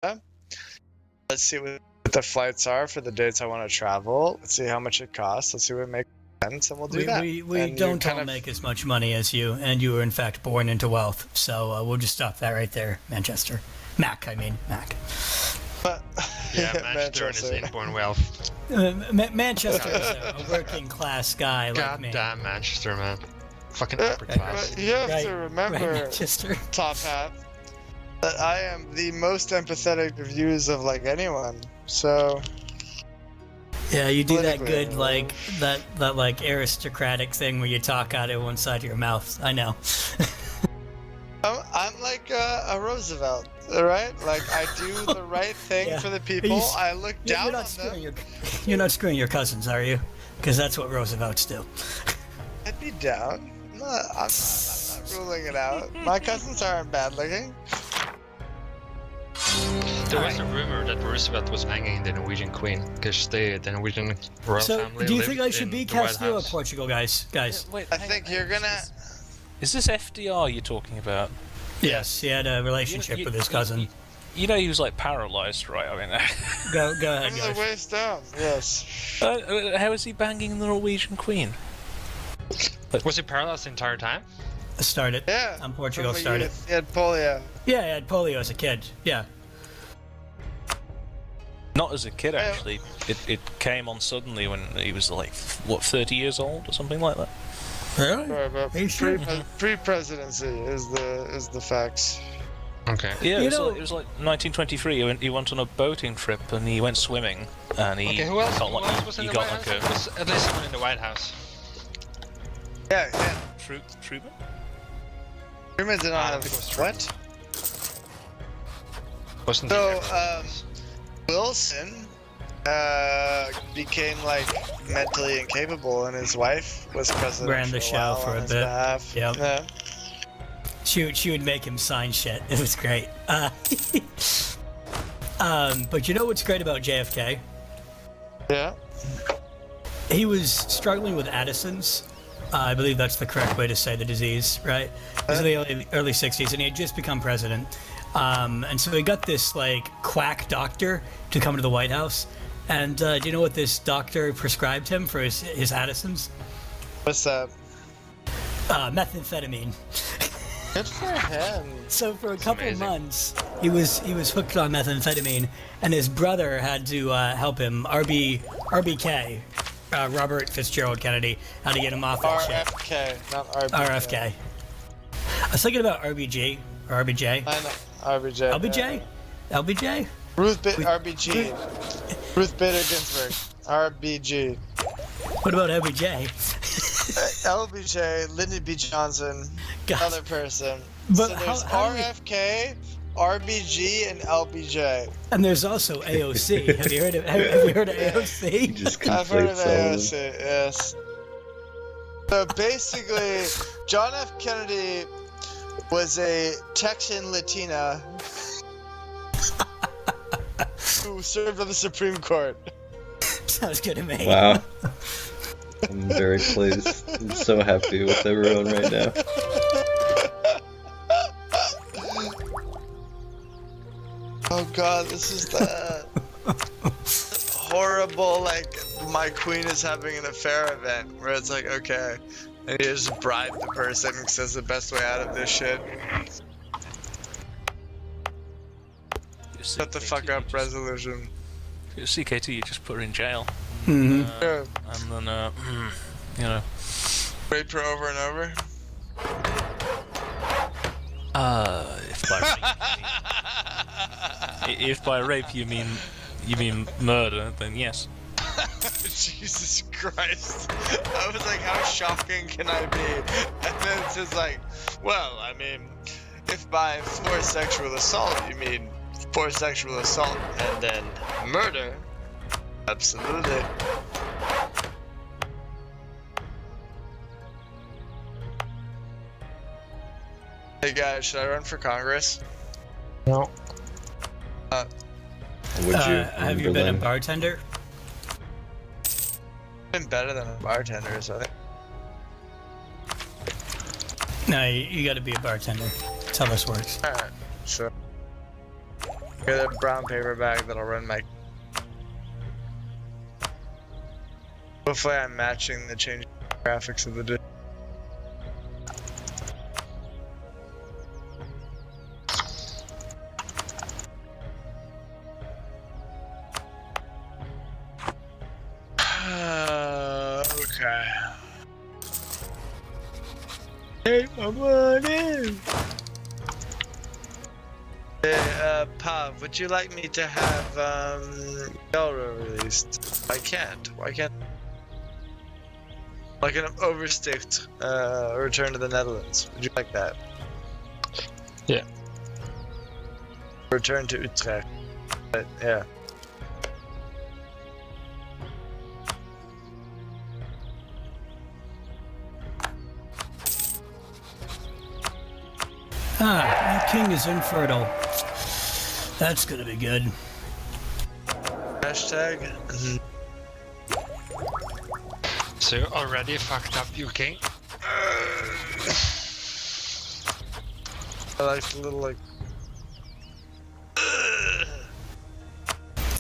Let's see what the flights are for the dates I want to travel. Let's see how much it costs. Let's see what makes sense, and we'll do that. We don't all make as much money as you, and you were in fact born into wealth. So we'll just stop that right there, Manchester. Mac. But, yeah, Manchester and his inborn wealth. Manchester is a working class guy like me. Goddamn Manchester, man. Fucking upper class. You have to remember, Manchester. Top Hat, that I am the most empathetic of views of like anyone. So yeah, you do that good like that like aristocratic thing where you talk out of one side of your mouth. I know. I'm like a Roosevelt, right? Like I do the right thing for the people. I look down on them. You're not screwing your cousins, are you? Because that's what Roosevelts do. I'd be down. I'm not ruling it out. My cousins aren't bad looking. There was a rumor that Roosevelt was banging the Norwegian queen because the Norwegian royal family. So, do you think I should be Castile or Portugal, guys? Wait, I think you're gonna. Is this FDR you're talking about? Yes, he had a relationship with his cousin. You know he was like paralyzed, right? I mean, go ahead, From guys. the waist down, yes. How is he banging the Norwegian queen? Was he paralyzed the entire time? Started. Yeah. Portugal started. He had polio. Yeah, he had polio as a kid. Yeah. Not as a kid, actually. It came on suddenly when he was like, what, 30 years old or something like that. Really? Sorry, but pre-presidency is the facts. Okay. Yeah, it was like 1923. He went on a boating trip and he went swimming and he. Okay, who else was in the White House? There was at least someone in the White House. Yeah. Truman? Truman did not have what? Wasn't So, Wilson became like mentally incapable, and his wife was president. Ran the show for a bit. Yep. Yeah. She would make him sign shit. It was great. But you know what's great about JFK? Yeah. He was struggling with Addison's. I believe that's the correct way to say the disease, right? It was in the early 60s, and he had just become president. And so he got this, like, quack doctor to come to the White House. And do you know what this doctor prescribed him for his Addison's? What's that? Methamphetamine. Good for him. So for a couple of months, he was hooked on methamphetamine, and his brother had to help him. RBK, Robert Fitzgerald Kennedy, had to get him off that shit. RFK, not RBK. RFK. I was thinking about RBG or RBJ. I know. RBJ. LBJ? LBJ? RBG. Ruth Bader Ginsburg. RBG. What about LBJ? LBJ, Lyndon B. Johnson, God. another person. But so there's how RFK, RBG, and LBJ. And there's also AOC. Have you heard of AOC? I've heard of AOC, yes. So basically, John F. Kennedy was a Texan Latina who served on the Supreme Court. Sounds good to me. Wow. I'm very pleased. I'm so happy with everyone right now. Oh god, this is the horrible, like, my queen is having an affair event, where it's like, okay, and you just bribe the person because that's the best way out of this shit. Shut the fuck up resolution. CKT, you just put her in jail. Mm-hmm. And then, you know. Rape her over and over? If by rape you mean murder, then yes. Jesus Christ. I was like, how shocking can I be? And then it's just like, well, I mean, if by forced sexual assault you mean forced sexual assault and then murder, absolutely. Hey guys, should I run for Congress? No. Would you? Have you been a bartender? Been better than a bartender, so I think. No, you got to be a bartender. That's how this works. Alright, sure. Get a brown paper bag that'll run my. Hopefully, I'm matching the changing graphics of the disc. Okay. Take my money. Hey, Pav, would you like me to have Delro released? I can't. Why can't? Like an oversticked return to the Netherlands. Would you like that? Yeah. Return to Utrecht. But, yeah. Ah, my king is infertile. That's gonna be good. Hashtag. So you already fucked up, you king? I like the little like.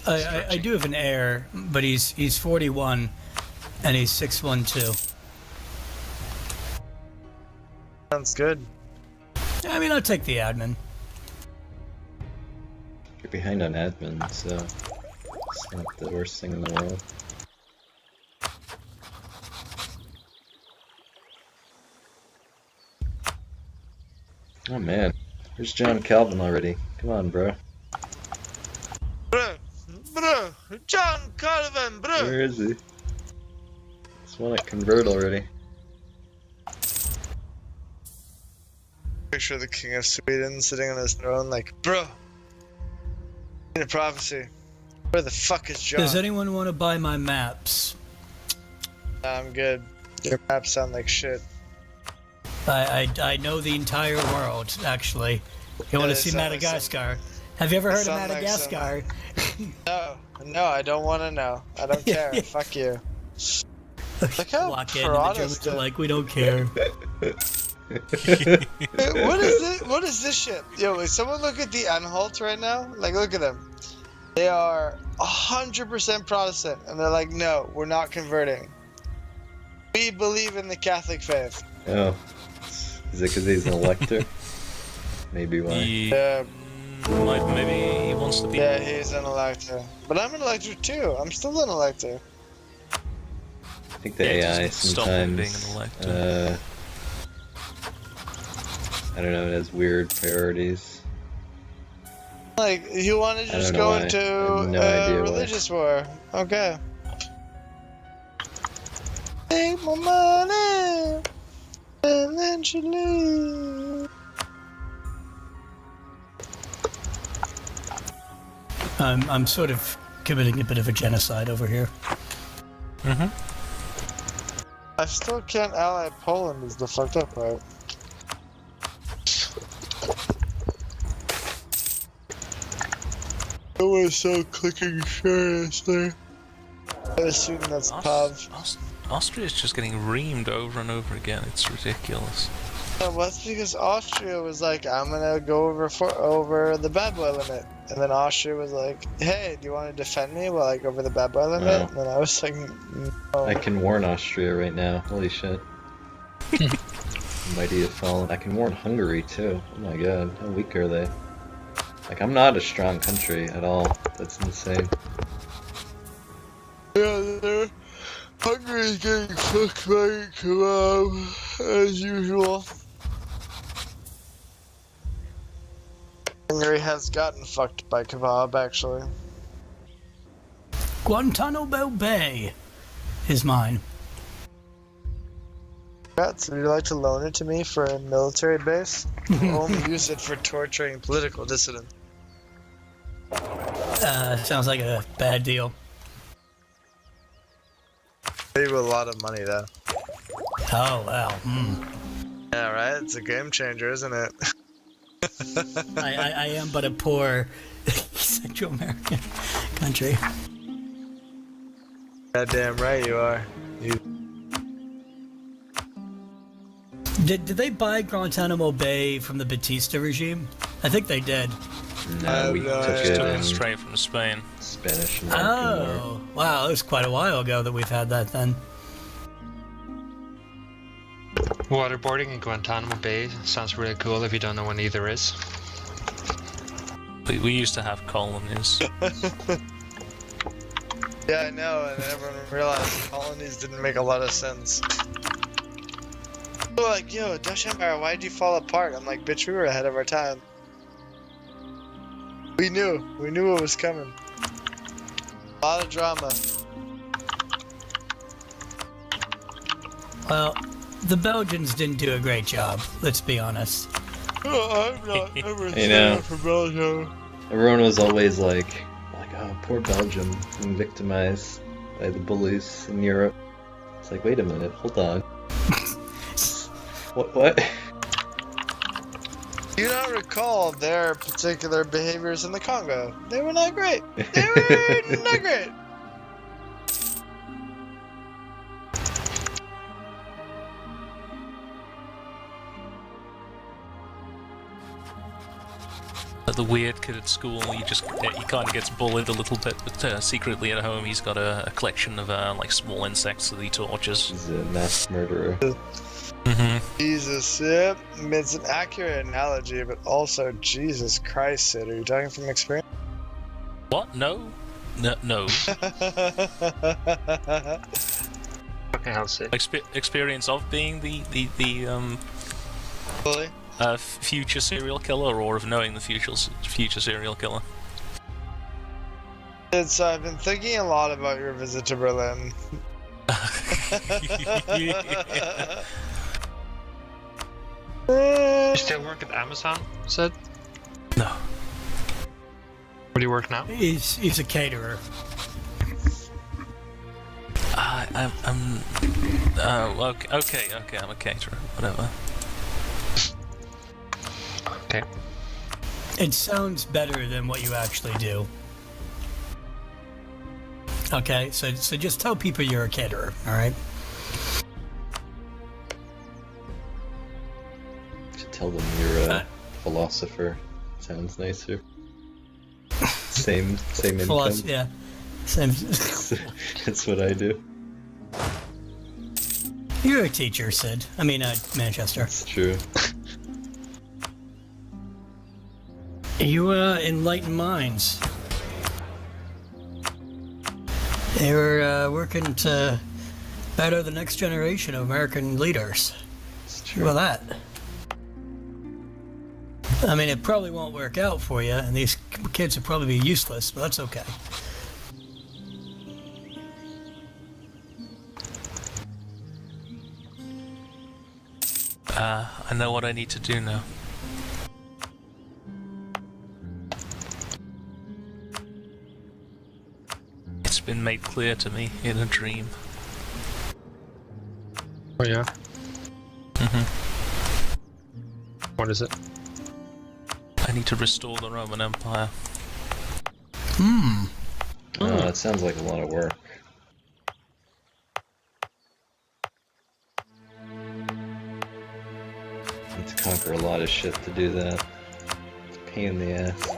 I do have an heir, but he's 41, and he's 6'1", Sounds good. I mean, I'll take the admin. You're behind on admin, so it's not the worst thing in the world. Oh man, there's John Calvin already. Come on, bro. Bro, John Calvin, bro. Where is he? Just want to convert already. Picture of the King of Sweden sitting on his throne, like, bro. In a prophecy. Where the fuck is John? Does anyone want to buy my maps? Nah, I'm good. Your maps sound like shit. I know the entire world, actually. You want to they see sound like Madagascar? Have you ever heard of sound like Madagascar? No, I don't want to know. I don't care. Fuck you. Look how Walk in, and the Germans are like, we don't care. What is this? What is this shit? Yo, wait, someone look at the Anhalt right now. Like, look at them. They are 100% Protestant, and they're like, no, we're not converting. We believe in the Catholic faith. Oh, is it because he's an elector? Maybe why. Yeah, Maybe he wants to be. yeah, he's an elector. But I'm an elector too. I'm still an elector. I think the Yeah, AI just stop him being sometimes, an elector. I don't know, it has weird priorities. Like, you want to I just don't know go why. I into have no idea why. religious war? Okay. Take my money, and then she leave. I'm sort of committing a bit of a genocide over here. Mm-hmm. I still can't ally Poland is the fucked up part. I was so clicking seriously. I assume that's Pav. Austria's just getting reamed over and over again. It's ridiculous. No, well, that's because Austria was like, I'm gonna go over the bad boy limit. And then Austria was like, hey, do you want to defend me? Well, like, over the bad boy limit? Oh. And then I was like, no. I can warn Austria right now. Holy shit. Mighty have fallen. I can warn Hungary too. Oh my god, how weak are they? Like, I'm not a strong country at all. That's insane. Yeah, Hungary's getting fucked by kebab, as usual. Hungary has gotten fucked by kebab, actually. Guantanamo Bay is mine. Would you like to loan it to me for a military base? I'll only use it for torturing political dissidents. Sounds like a bad deal. Pay you a lot of money, though. Oh, wow. Yeah, right? It's a game changer, isn't it? I am but a poor Central American country. Goddamn right you are. Did they buy Guantanamo Bay from the Batista regime? I think they did. No, we no took idea. it Took in it straight from Spain. Spanish American War. Oh, wow, it was quite a while ago that we've had that then. Waterboarding in Guantanamo Bay sounds really cool if you don't know when either is. We used to have colonies. Yeah, I know, and everyone realized colonies didn't make a lot of sense. People were like, yo, Dutch Empire, why did you fall apart? I'm like, bitch, we were ahead of our time. We knew what was coming. A lot of drama. Well, the Belgians didn't do a great job, let's be honest. Oh, I'm not ever You know. for Belgium. Everyone was always like, oh, poor Belgium, being victimized by the bullies in Europe. It's like, wait a minute, hold on. What? Do you not recall their particular behaviors in the Congo? They were not great. They were not great. The weird kid at school, he kind of gets bullied a little bit, but secretly at home he's got a collection of like small insects that he tortures. He's a mass murderer. Jesus, yep. It's an accurate analogy, but also, Jesus Christ, Sid, are you talking from experience? What? No. No. Fucking hell, Sid. Experience of being the Bully? future serial killer, or of knowing the future serial killer. I've been thinking a lot about your visit to Berlin. You still work at Amazon, Sid? No. Where do you work now? He's a caterer. I'm okay, I'm a caterer, whatever. Okay. It sounds better than what you actually do. Okay, so just tell people you're a caterer, alright? Should tell them you're a philosopher. Sounds nicer. Same income. Yeah. Same. That's what I do. You're a teacher, Sid. I mean, Manchester. It's true. You enlighten minds. They were working to better the next generation of American leaders. It's How true. about that? I mean, it probably won't work out for you, and these kids will probably be useless, but that's okay. I know what I need to do now. It's been made clear to me in a dream. Oh yeah? Mm-hmm. What is it? I need to restore the Roman Empire. Hmm. Oh, that sounds like a lot of work. Need to conquer a lot of shit to do that. It's a pain in the ass.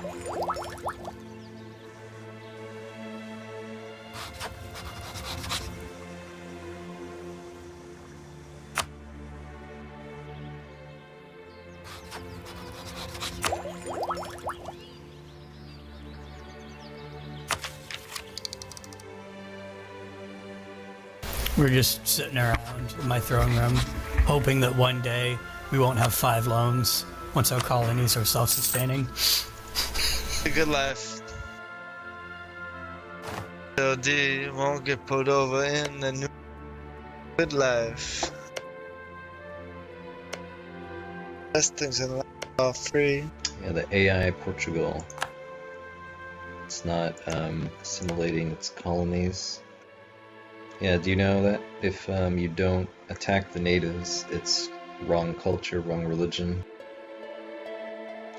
We're just sitting around in my throne room, hoping that one day we won't have 5 loans once our colonies are self-sustaining. A good life. LD won't get pulled over in the new good life. Best things in life are free. Yeah, the AI Portugal. It's not assimilating its colonies. Yeah, do you know that if you don't attack the natives, it's wrong culture, wrong religion?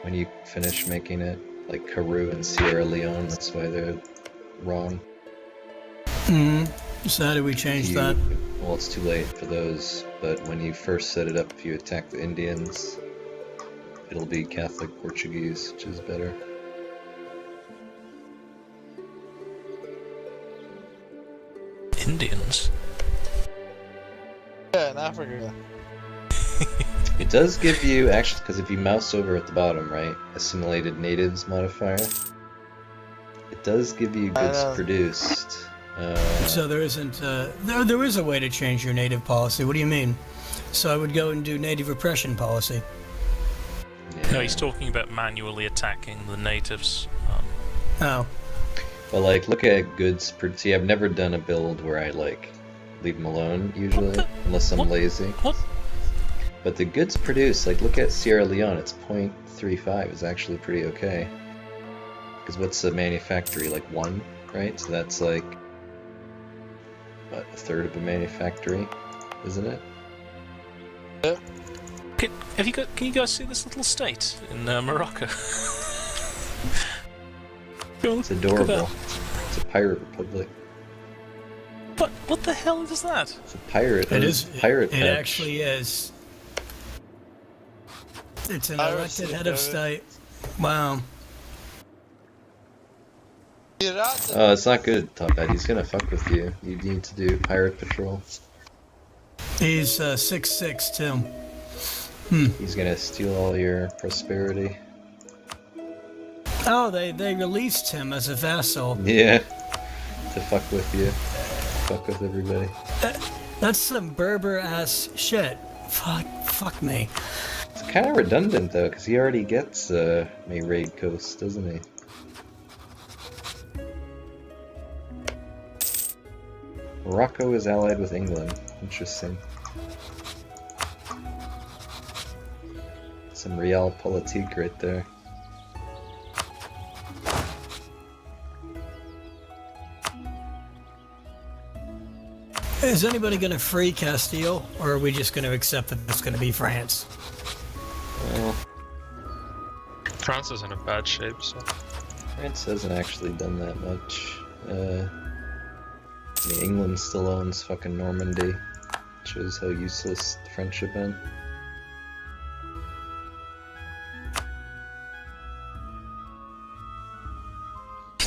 When you finish making it, like Peru and Sierra Leone, that's why they're wrong. So how do we change You- that? Well, it's too late for those, but when you first set it up, if you attack the Indians, it'll be Catholic Portuguese, which is better. Indians. Yeah, in Africa. It does give you, actually, because if you mouse over at the bottom, right, assimilated natives modifier, it does give you goods produced. So there isn't. There is a way to change your native policy. What do you mean? So I would go and do native repression policy. No, he's talking about manually attacking the natives. Oh. But like, look at goods. See, I've never done a build where I like leave them alone usually, unless I'm lazy. What? But the goods produced, like, look at Sierra Leone. It's 0.35 is actually pretty okay. Because what's the manufactory, like 1, right? So that's like what, a third of a manufactory, isn't it? Yeah. Can you guys see this little state in Morocco? It's adorable. It's a pirate republic. What the hell is that? It's a pirate. It is. Pirate It patch. actually is. It's an Pirates elected of head of David. state. Wow. Oh, it's not good, Top Hat. He's gonna fuck with you. You need to do pirate patrol. He's 6'6" too. He's gonna steal all your prosperity. Oh, they released him as a vassal. Yeah. To fuck with you. Fuck with everybody. That's some Berber ass shit. Fuck me. It's kind of redundant though, because he already gets May Raid Coast, doesn't he? Morocco is allied with England. Interesting. Some realpolitik right there. Is anybody gonna free Castile, or are we just gonna accept that it's gonna be France? Well, France is in a bad shape, so. France hasn't actually done that much. I mean, England still owns fucking Normandy. Shows how useless the French have been.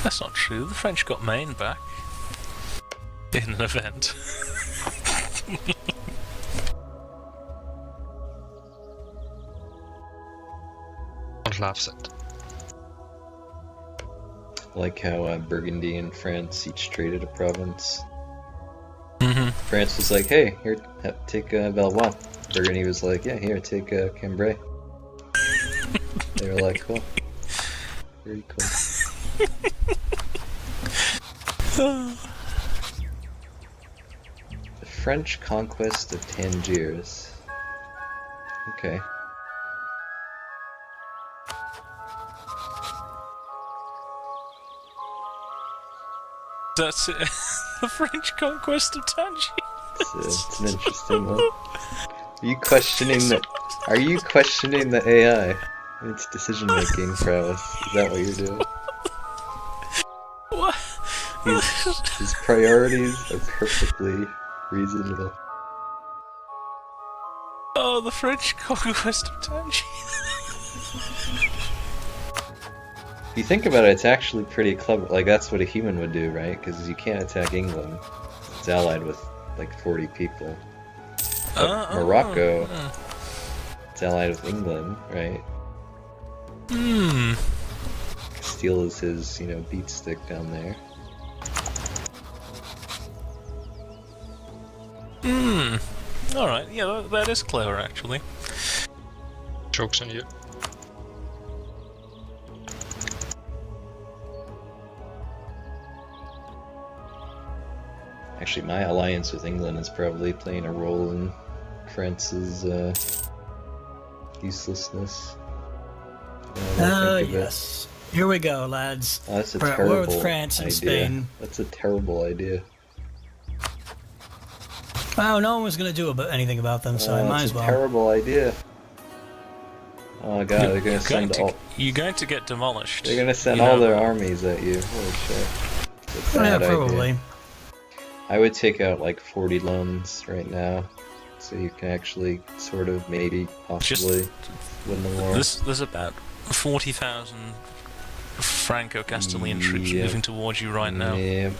That's not true. The French got Maine back in an event. Don't laugh at. I like how Burgundy and France each traded a province. Mm-hmm. France was like, hey, here, take Valois. Burgundy was like, yeah, here, take Cambrai. They were like, cool. Very cool. The French conquest of Tangiers. Okay. That's it. The French conquest of Tangier. It's an interesting one. Are you questioning the? Are you questioning the AI? Its decision-making prowess. Is that what you're doing? What? His priorities are perfectly reasonable. Oh, the French conquest of Tangier. If you think about it, it's actually pretty clever. Like, that's what a human would do, right? Because you can't attack England. It's allied with, like, 40 people. But Morocco, it's allied with England, right? Hmm. Castile is his, you know, beat stick down there. Hmm. Alright, yeah, that is clever, actually. Joke's on you. Actually, my alliance with England is probably playing a role in France's useless. Oh, yes. Here we go, lads. Oh, that's a We're at terrible war with France and idea. Spain. That's a terrible idea. Wow, no one was going to do anything about them, so I might That's as a well. terrible idea. Oh god, they're gonna send all. You're going to get demolished. They're gonna send you know. all their armies at you. Holy shit. It's a Yeah, bad probably. idea. I would take out like 40 loans right now, so you can actually sort of maybe possibly win the war. There's about 40,000 Franco-Castilian troops Yeah. moving towards you right now. Yeah.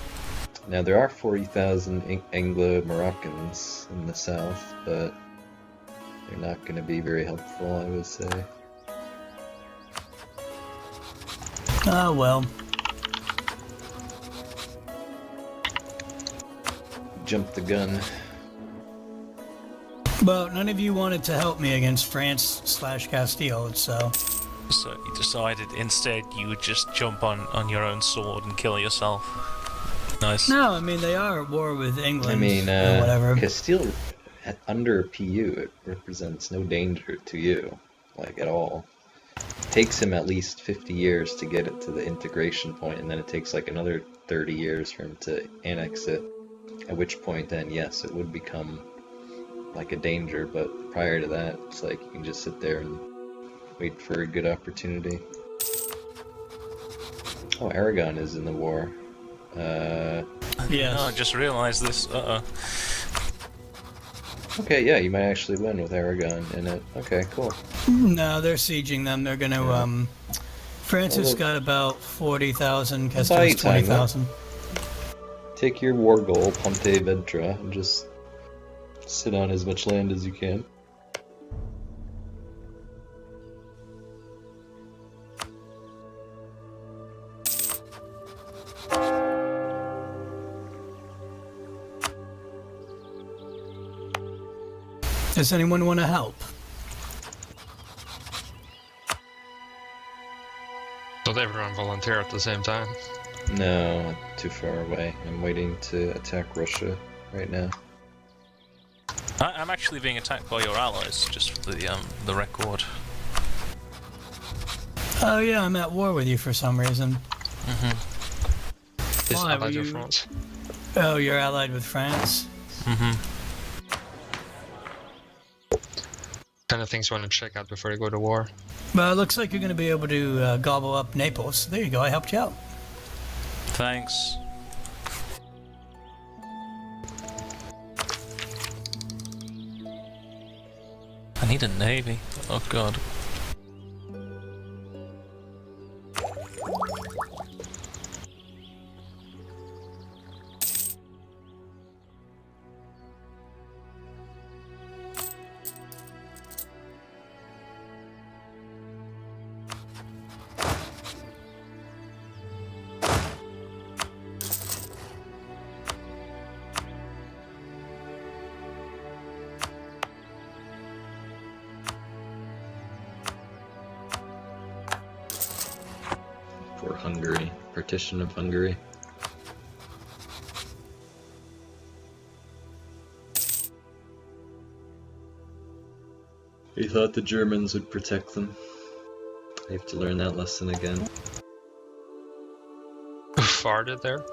Now there are 40,000 Anglo-Moroccans in the south, but they're not going to be very helpful, I would say. Oh, well. Jumped the gun. Well, none of you wanted to help me against France/Castile, so... So you decided instead you would just jump on your own sword and kill yourself. Nice. No, I mean, they are at war with England, I mean, or whatever. Castile, under PU, it represents no danger to you, like, at all. It takes him at least 50 years to get it to the integration point, and then it takes like another 30 years for him to annex it. At which point then, yes, it would become like a danger, but prior to that, it's like you can just sit there and wait for a good opportunity. Oh, Aragon is in the war. Yes. Oh, I just realized this. Okay, yeah, you might actually win with Aragon in it. Okay, cool. No, they're sieging them. They're going to, France has got about 40,000, Castile's 20,000. Take your war goal, Ponte Vedra, and just sit on as much land as you can. Does anyone want to help? Not everyone volunteer at the same time. No, too far away. I'm waiting to attack Russia right now. I'm actually being attacked by your allies, just for the record. Oh yeah, I'm at war with you for some reason. Is Why, allied were with you- France. Oh, you're allied with France? Kind of things you want to check out before you go to war. Well, it looks like you're going to be able to gobble up Naples. There you go, I helped you out. Thanks. I need a navy. Oh god. For Hungary. Partition of Hungary. He thought the Germans would protect them. They have to learn that lesson again. Who farted there?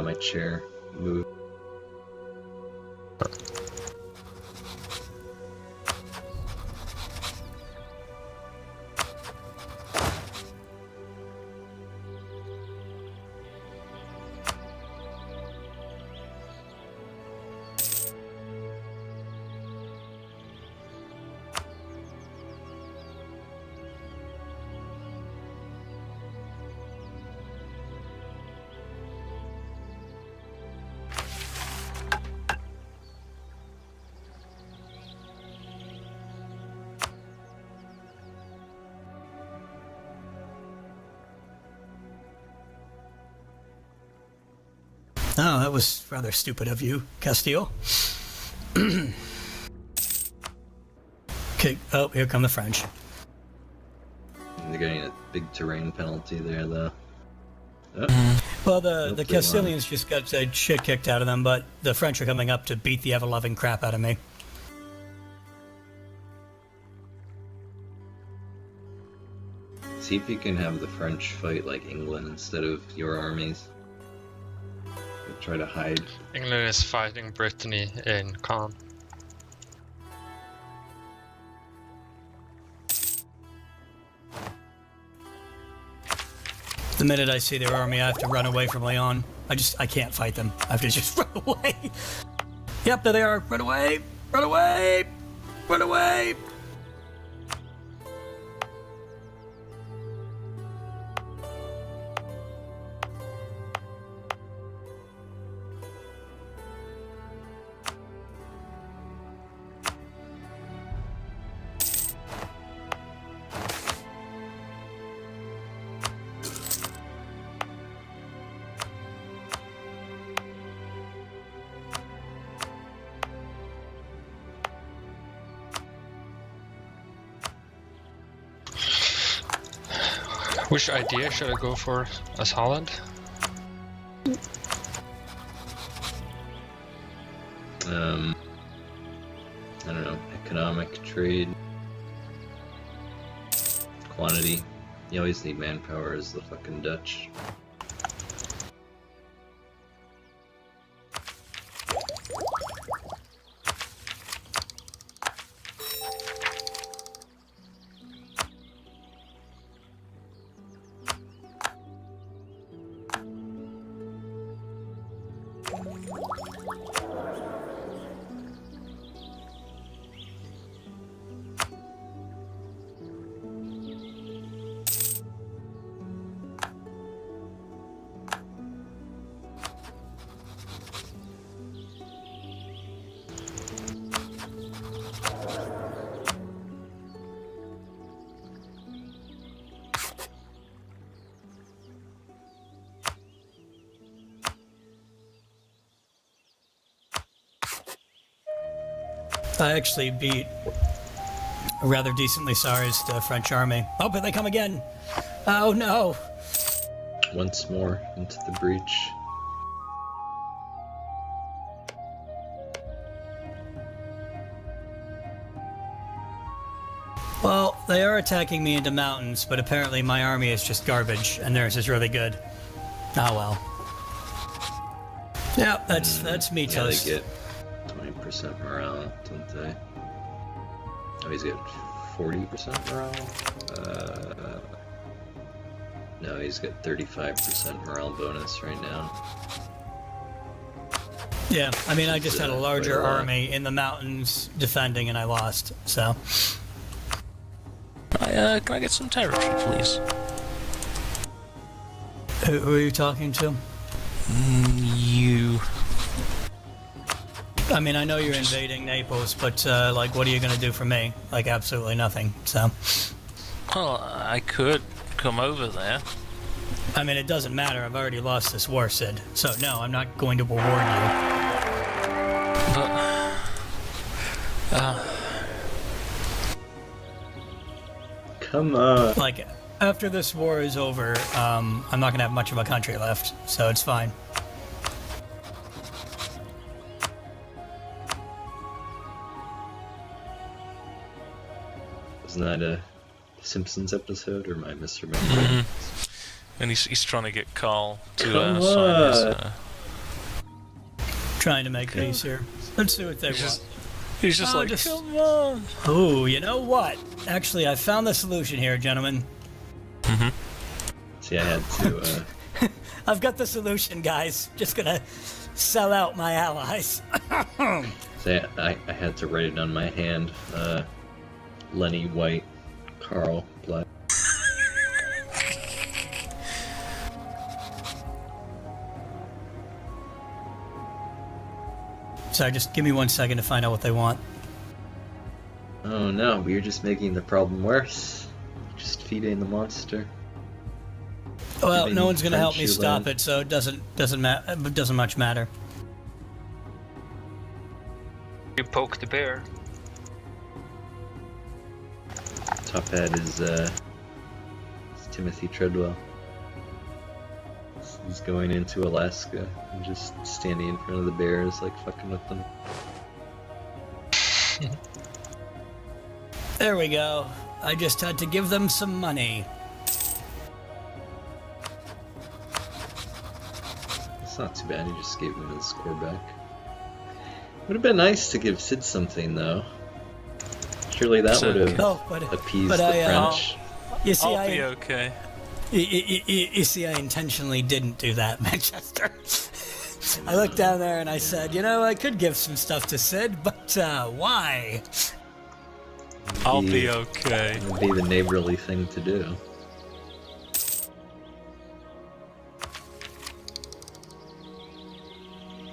My chair moved. Oh, that was rather stupid of you, Castile. Okay, oh, here come the French. They're getting a big terrain penalty there, though. Oh, Well, the Hopefully Castilians just got shit kicked out of them, but the French are coming up to beat the ever-loving crap out of me. see if you can have the French fight like England instead of your armies. They try to hide. England is fighting Brittany in Caen. The minute I see their army, I have to run away from Leon. I can't fight them. I have to just run away. Yep, there they are. Run away! Run away! Run away! Which idea should I go for as Holland? I don't know, economic, trade, quantity. You always need manpower as the fucking Dutch. I actually beat a rather decently sized French army. Oh, but they come again! Oh no! Once more into the breach. Well, they are attacking me into mountains, but apparently my army is just garbage, and theirs is really good. Oh well. Yeah, that's me Yeah, toast. they get 20% morale, don't they? Oh, he's got 40% morale? No, he's got 35% morale bonus right now. Yeah, I mean, I just had a Quite larger a lot. army in the mountains defending, and I lost, so... Can I get some territory, please? Who are you talking to? You. I mean, I know you're invading Naples, but, like, what are you gonna do for me? Like, absolutely nothing, so... Well, I could come over there. I mean, it doesn't matter, I've already lost this war, Sid. So, no, I'm not going to reward you. But... Come on! Like, after this war is over, I'm not gonna have much of a country left, so it's fine. Isn't that a Simpsons episode, or am I misremembering? And he's trying to get Carl to Come sign his... on. Trying to make peace here. Let's see what they want. He's just Oh, like, just- come on! Ooh, you know what? Actually, I found the solution here, gentlemen. See, I had to, I've got the solution, guys. Just gonna sell out my allies. I had to write it on my hand. Lenny White, Carl Black. Sorry, just give me 1 second to find out what they want. Oh no, we're just making the problem worse. Just feeding the monster. Well, Giving no one's gonna help me French stop land. it, so it doesn't much matter. You poke the bear. Top hat is Timothy Treadwell. He's going into Alaska and just standing in front of the bears, like fucking with them. There we go. I just had to give them some money. It's not too bad, he just gave him his score back. Would have been nice to give Sid something though. Surely that So- would have Oh, but appeased but the I, French. you see, I'll be I okay. you see, I intentionally didn't do that, Manchester. I looked down there and I said, you know, I could give some stuff to Sid, but why? I'll be okay. It would be the neighborly thing to do.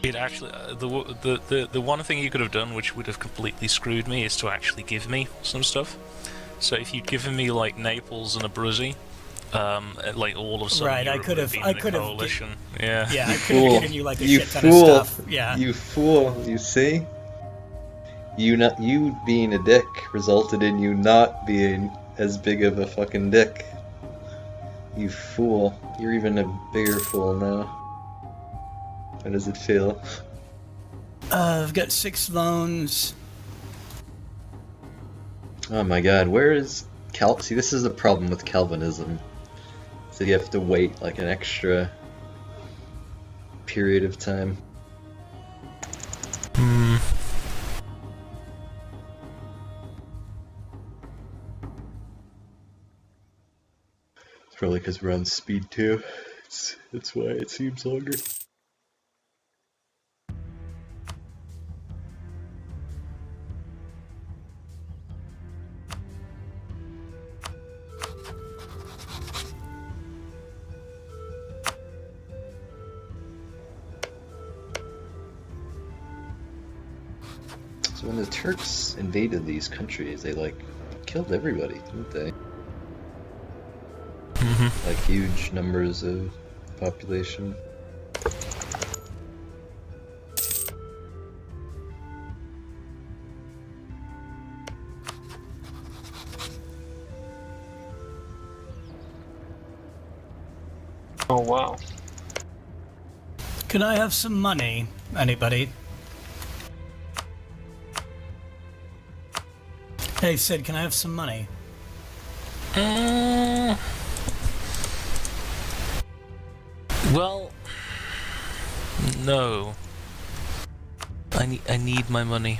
It actually, the one thing you could have done, which would have completely screwed me, is to actually give me some stuff. So if you'd given me like Naples and Abruzzi, like all of a sudden, Right, I Europe could would have- been I in a could have coalition. Yeah. Yeah, I could Fool. have given you like a You shit ton fool. of stuff. Yeah. You fool, you see? You being a dick resulted in you not being as big of a fucking dick. You fool. You're even a bigger fool now. How does it feel? I've got 6 loans. Oh my god, where is See, this is the problem with Calvinism. So you have to wait like an extra period of time. It's probably because we're on speed 2. That's why it seems longer. So when the Turks invaded these countries, they like killed everybody, didn't they? Like huge numbers of population. Oh wow. Can I have some money? Anybody? Hey, Sid, can I have some money? Well, no. I need my money.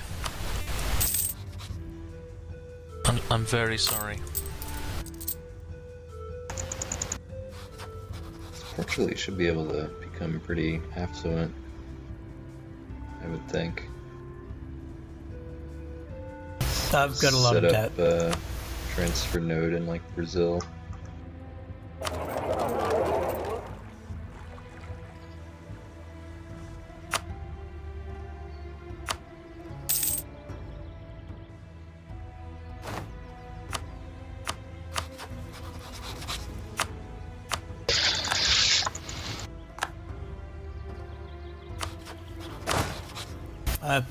I'm very sorry. Portugal should be able to become pretty affluent, I would think. I've got a lot of debt. Set up a transfer node in like Brazil.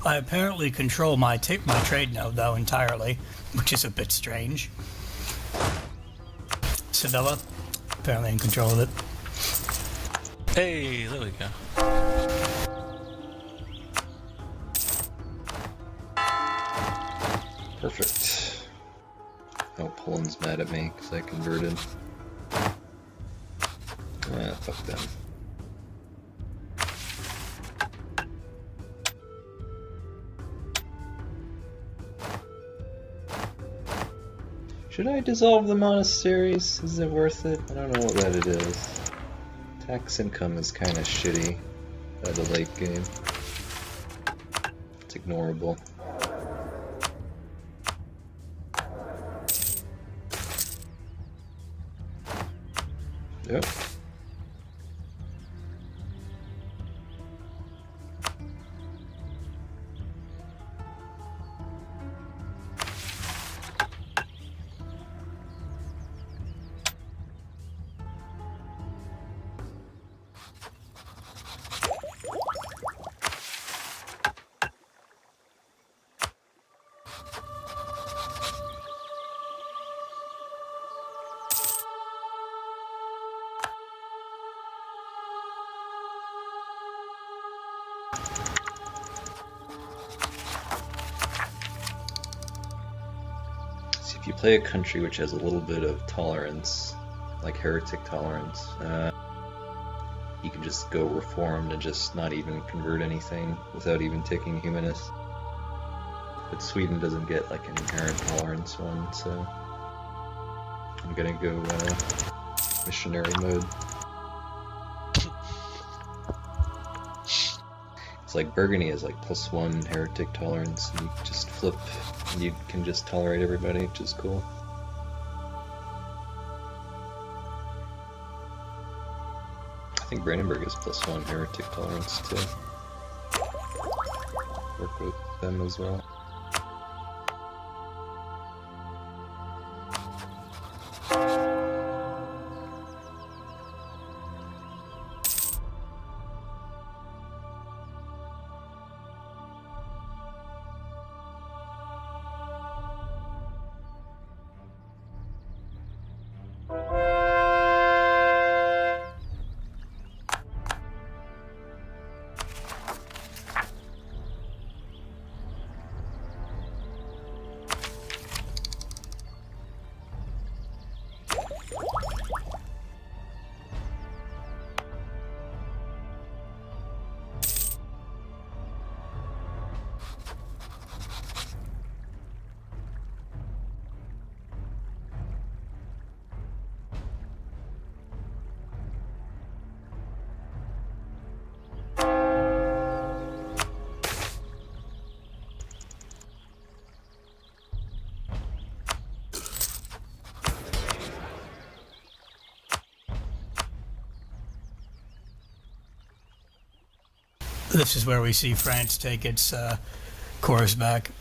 I apparently control my trade node, though, entirely, which is a bit strange. Sevilla, apparently in control of it. Hey, there we go. Perfect. Oh, Poland's mad at me because I converted. Ah, fuck them. Should I dissolve the monasteries? Is it worth it? I don't know what that it is. Tax income is kind of shitty by the late game. It's ignorable. Yep. If you play a country which has a little bit of tolerance, like heretic tolerance, you can just go reformed and just not even convert anything without even taking humanist. But Sweden doesn't get like an inherent tolerance one, so I'm gonna go missionary mode. It's like Burgundy is like +1 heretic tolerance, and you just flip, and you can just tolerate everybody, which is cool. I think Brandenburg is +1 heretic tolerance too. Work with them as well. this is where we see France take its course back.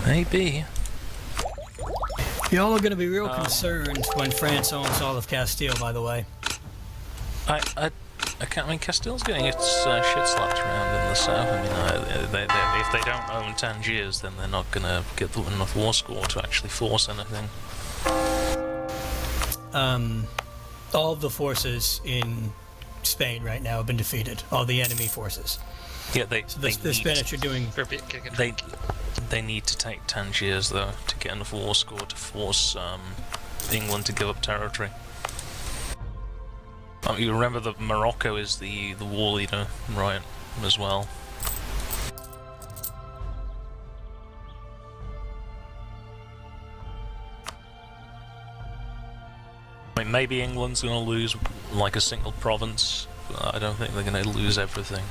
Maybe. Y'all are going to be real concerned when France owns all of Castile, by the way. I can't. I mean, Castile's getting its shit slapped around in the south. I mean, if they don't own Tangiers, then they're not gonna get enough war score to actually force anything. All of the forces in Spain right now have been defeated. All the enemy forces. Yeah, So the Spanish are doing. They need to take Tangiers though to get enough war score to force England to give up territory. You remember that Morocco is the war leader, right, as well. I mean, maybe England's going to lose like a single province, but I don't think they're going to lose everything.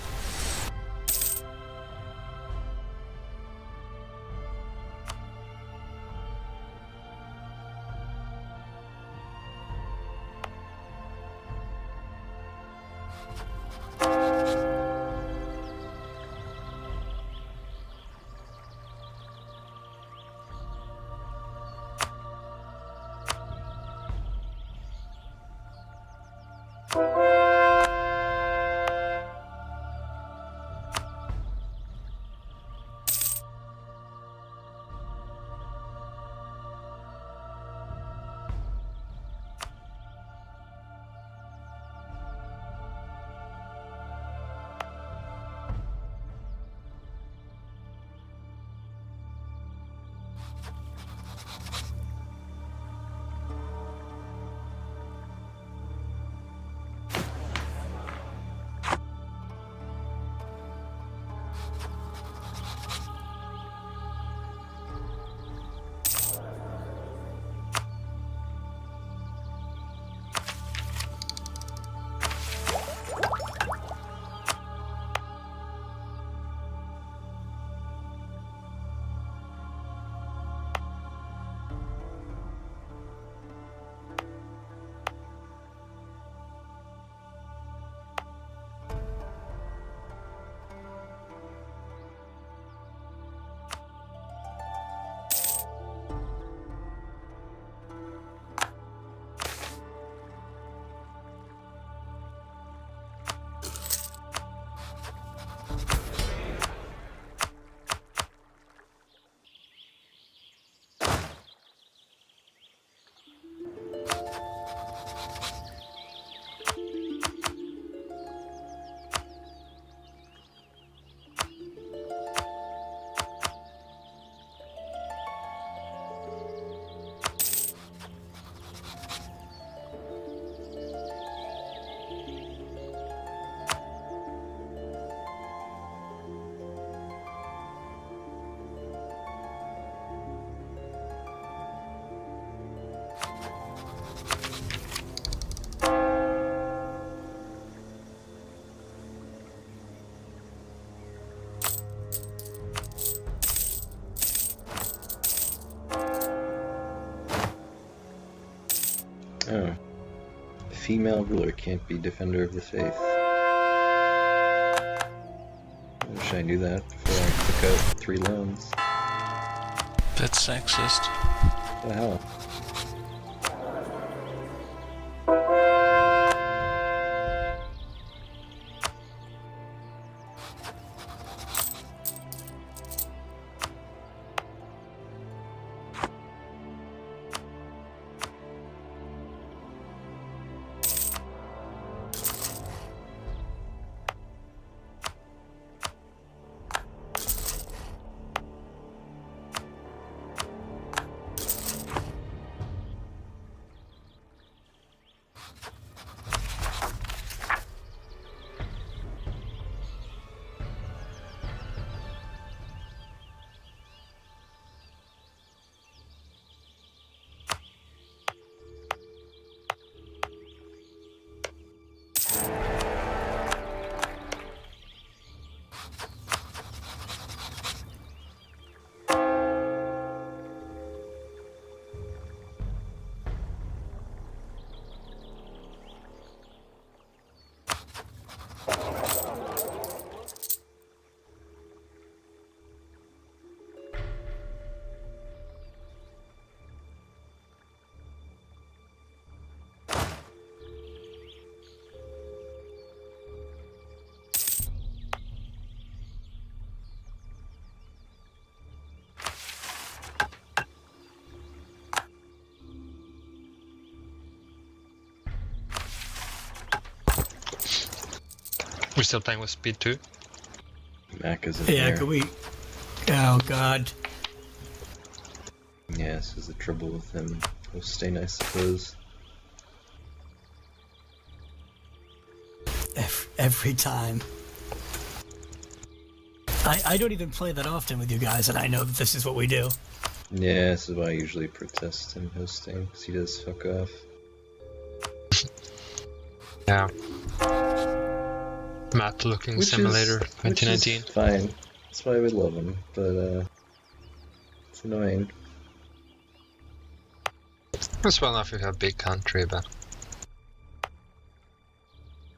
Oh. A female ruler can't be defender of the faith. I wish I knew that before I took out 3 loans. That's sexist. What the hell? We're still playing with speed 2. Mach isn't Yeah, here. could we? Oh God. Yeah, this is the trouble with him hosting, I suppose. Every time. I don't even play that often with you guys, and I know that this is what we do. Yeah, this is why I usually protest him hosting, because he does fuck off. Yeah. Map looking simulator 2019. Which is fine. That's why we love him, but it's annoying. It's well enough if you have a big country, but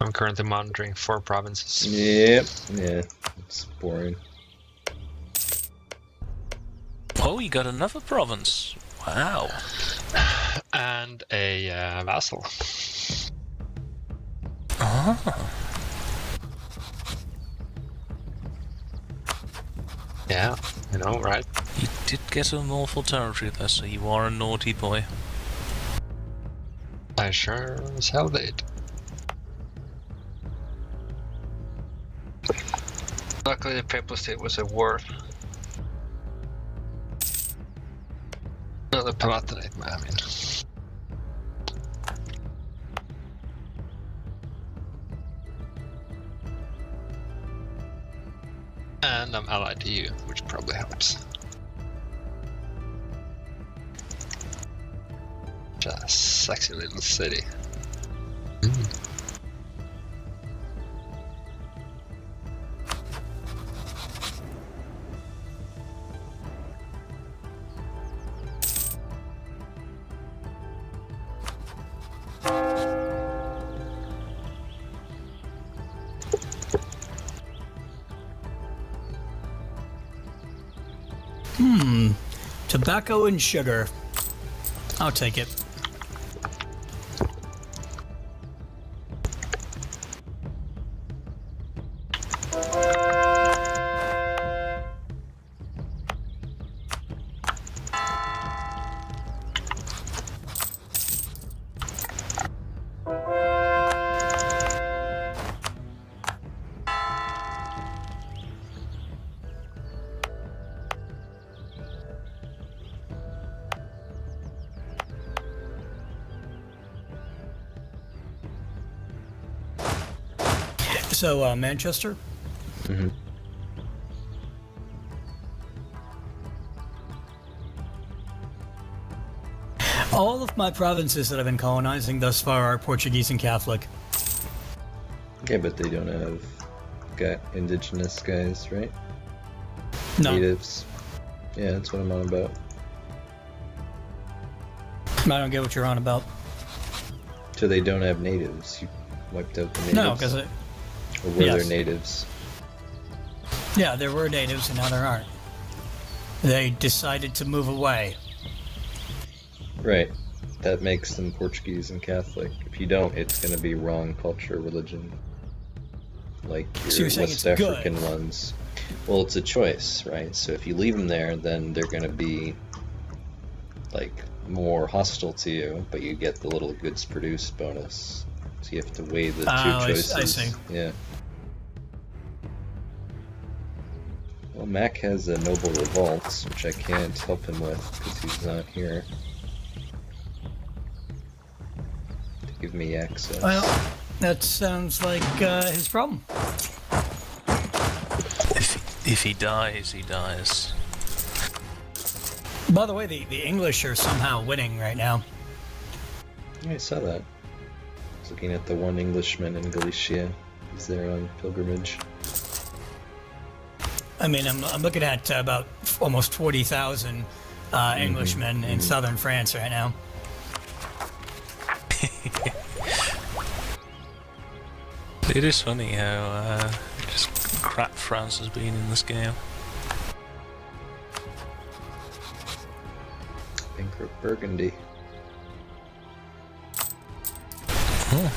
I'm currently monitoring 4 provinces. Yep. Yeah, it's boring. Oh, you got another province. Wow. And a vassal. Ah. Yeah, I know, right? You did get an awful territory there, so you are a naughty boy. I sure as hell did. Luckily the Papal State was at war. Not the Palatinate, I mean. And I'm allied to you, which probably helps. Just sexy little city. Tobacco and sugar. I'll take it. So, Manchester? Mm-hmm. All of my provinces that I've been colonizing thus far are Portuguese and Catholic. Yeah, but they don't have indigenous guys, right? No, Natives. Yeah, that's what I'm on about. I don't get what you're on about. So they don't have natives. You wiped out the natives. No, because Or were there yes. natives? yeah, there were natives and now there aren't. They decided to move away. Right. That makes them Portuguese and Catholic. If you don't, it's going to be wrong culture, religion. Like So your you're saying West it's good? African ones. Well, it's a choice, right? So if you leave them there, then they're going to be like more hostile to you, but you get the little goods produced bonus. So you have to weigh the two choices. I see. Yeah. Well, Mach has a noble revolt, which I can't help him with because he's not here to give me access. Well, that sounds like his problem. If he dies, he dies. By the way, the English are somehow winning right now. I saw that. I was looking at the one Englishman in Galicia. He's there on pilgrimage. I mean, I'm looking at about almost 40,000 Englishmen in southern France right now. It is funny how just crap France has been in this game. Bankrupt Burgundy. Oh.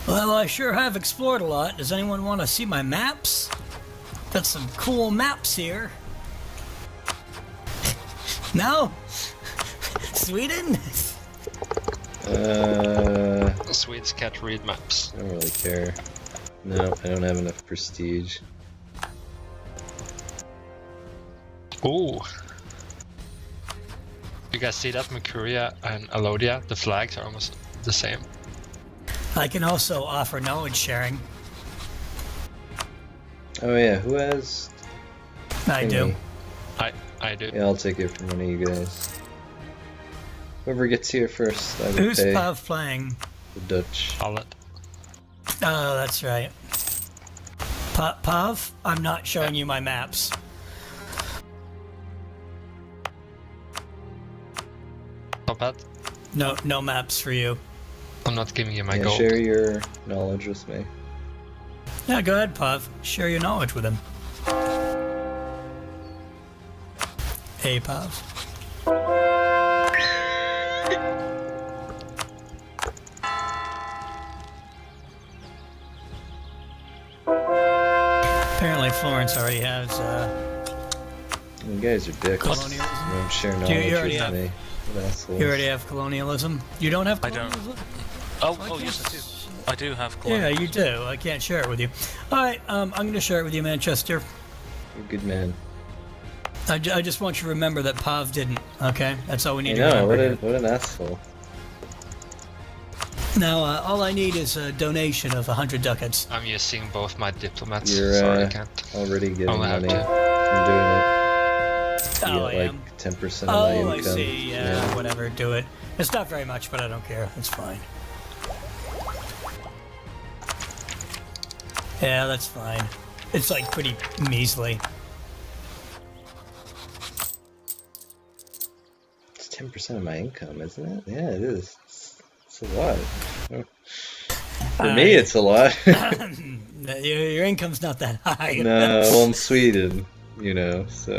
Well, I sure have explored a lot. Does anyone want to see my maps? Got some cool maps here. No? Sweden? Swedes can't read maps. I don't really care. No, I don't have enough prestige. Ooh. You guys see that? Mercuria and Alodia, the flags are almost the same. I can also offer knowledge sharing. Oh yeah, who has? I do. I do. Yeah, I'll take it from one of you guys. Whoever gets here first, I will Who's pay. Pav playing? The Dutch. Holland. Oh, that's right. Pav, I'm not showing you my maps. Not bad. No maps for you. I'm not giving you my Yeah, gold. share your knowledge with me. Yeah, go ahead, Pav. Share your knowledge with him. Hey, Pav. Apparently, Florence already has. You guys are dicks. Colonialism? You don't share you knowledge already with have- me. What assholes. You already have colonialism. You don't have I don't. colonialism? Oh yes, I do. I do have Yeah, colonialism. you do. I can't share it with you. All right, I'm going to share it with you, Manchester. You're a good man. I just want you to remember that Pav didn't. Okay, that's all we I need to know, remember. what an asshole. Now, all I need is a donation of 100 ducats. I'm using both my diplomats, You're sorry I can't. already getting Only have money to. from doing it. You Oh, I get am. like 10% of my Oh, income. I see. Yeah, whatever. Do it. It's not very much, but I don't care. It's fine. Yeah, that's fine. It's like pretty measly. It's 10% of my income, isn't it? Yeah, it is. It's a lot. For me, it's a lot. Your income's not that high. No, well, in Sweden, you know, so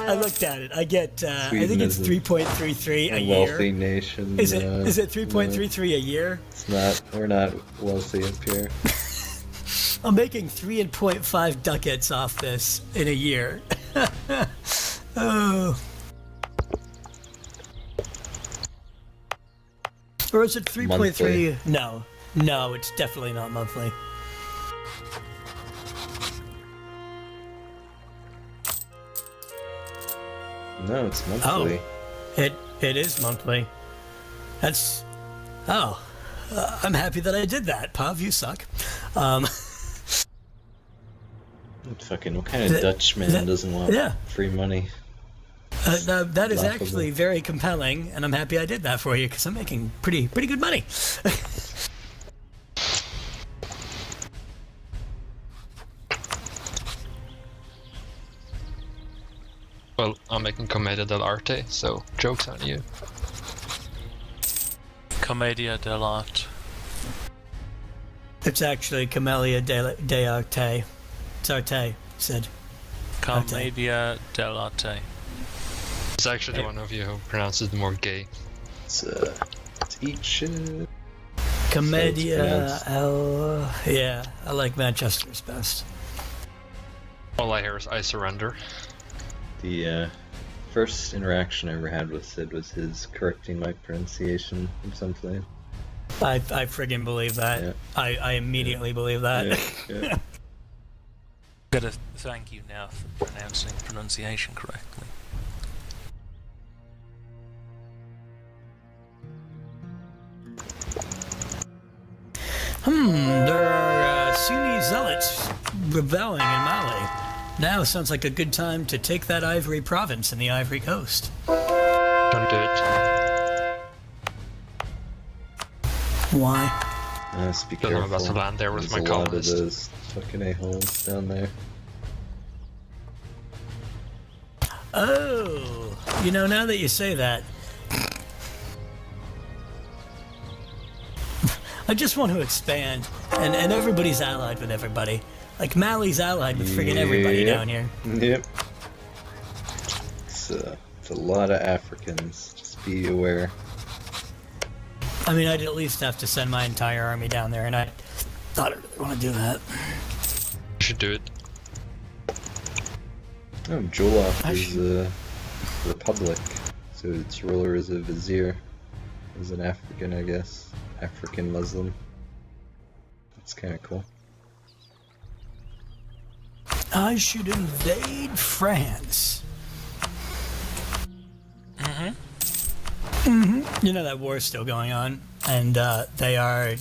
I looked at it. I get. I Sweden think it's is 3.33 a a year. wealthy nation. Is it? no, Is it 3.33 a year? It's not. We're not wealthy up here. I'm making 3.5 ducats off this in a year. Oh. Or is it 3.3? No, it's definitely not monthly. No, it's monthly. It is monthly. That's. Oh. I'm happy that I did that. Pav, you suck. Fucking, what kind of Dutchman doesn't want yeah. free money? That is Laughable. actually very compelling, and I'm happy I did that for you because I'm making pretty good money. Well, I'm making Commedia dell'arte, so joke's on you. Commedia dell'arte. It's actually Camellia de Arte. It's Arte, said. Commedia dell'arte. It's actually one of you who pronounces it more gay. It's eat shit. Commedia pronounced. Yeah, I like Manchester's best. All I hear is I surrender. The first interaction I ever had with Sid was his correcting my pronunciation of something. I friggin' believe that. Yeah. I immediately believe that. Yeah. Gotta thank you now for pronouncing pronunciation correctly. There are Sunni zealots rebelling in Mali. Now sounds like a good time to take that Ivory province in the Ivory Coast. Don't do it. Be Don't Why? know careful. I'm about to land there with There's my a lot of colonist. those fucking a-holes down there. Oh, now that you say that, I just want to expand, and everybody's allied with everybody. Like Mali's allied with friggin' everybody Yep. down here. Yep. It's a lot of Africans. Just be aware. I mean, I'd at least have to send my entire army down there, and I thought I really want to do that. You should do it. Oh, Jolof is a republic, so its ruler is a vizier. He's an African, I guess. African Muslim. That's kind of cool. I should invade France. You know that war's still going on, and they are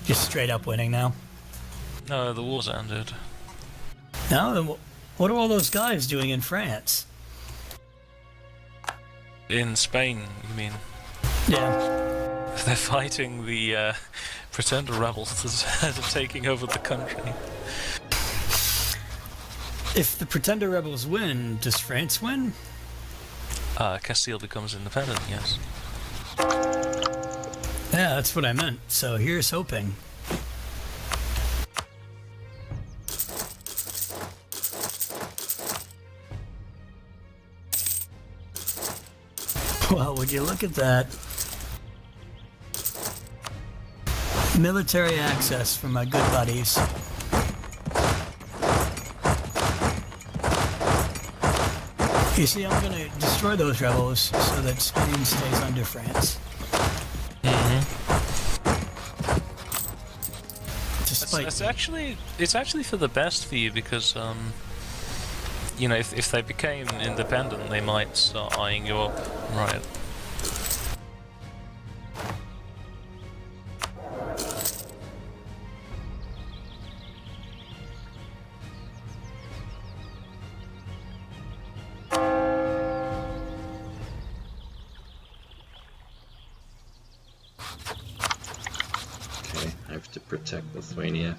just straight up winning now. No, the war's ended. No, then what are all those guys doing in France? In Spain, you mean? Yeah. They're fighting the pretender rebels that are taking over the country. If the pretender rebels win, does France win? Castile becomes independent, yes. Yeah, that's what I meant. So here's hoping. Well, would you look at that? Military access from my good buddies. You see, I'm gonna destroy those rebels so that Spain stays under France. Despite It's actually for the best for you because you know, if they became independent, they might start eyeing you up, right? Okay, I have to protect Lithuania.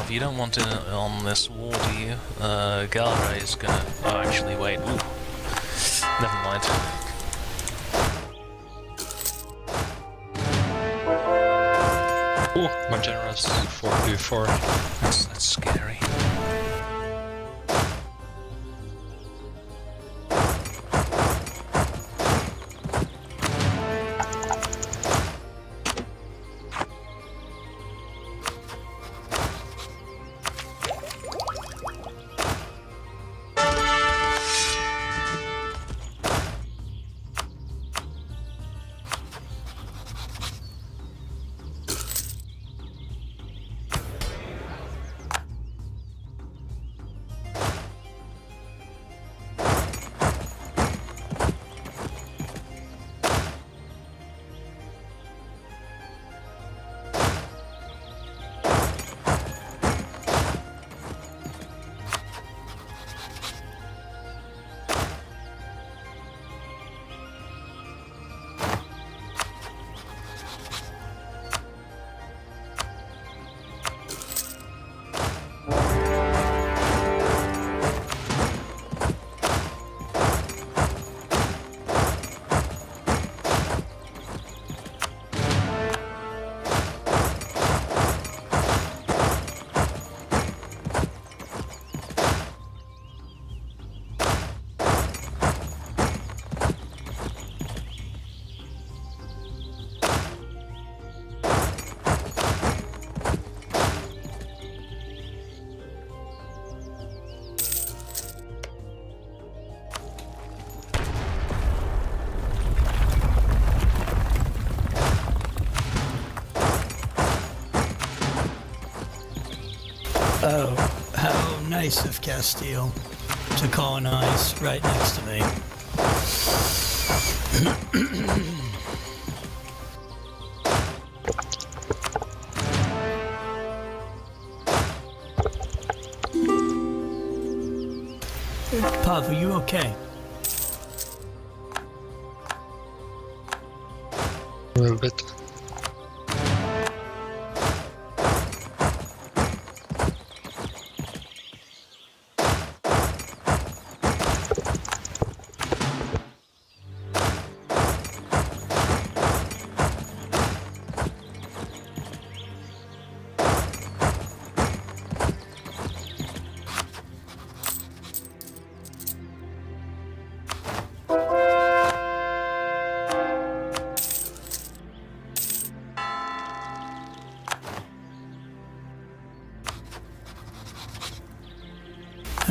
You don't want it on this war, do you? Galray is gonna... Oh, actually, wait. Ooh. Never mind. Oh, my general's 4v4. That's scary. Oh, how nice of Castile to colonize right next to me. Pav, are you okay? A little bit.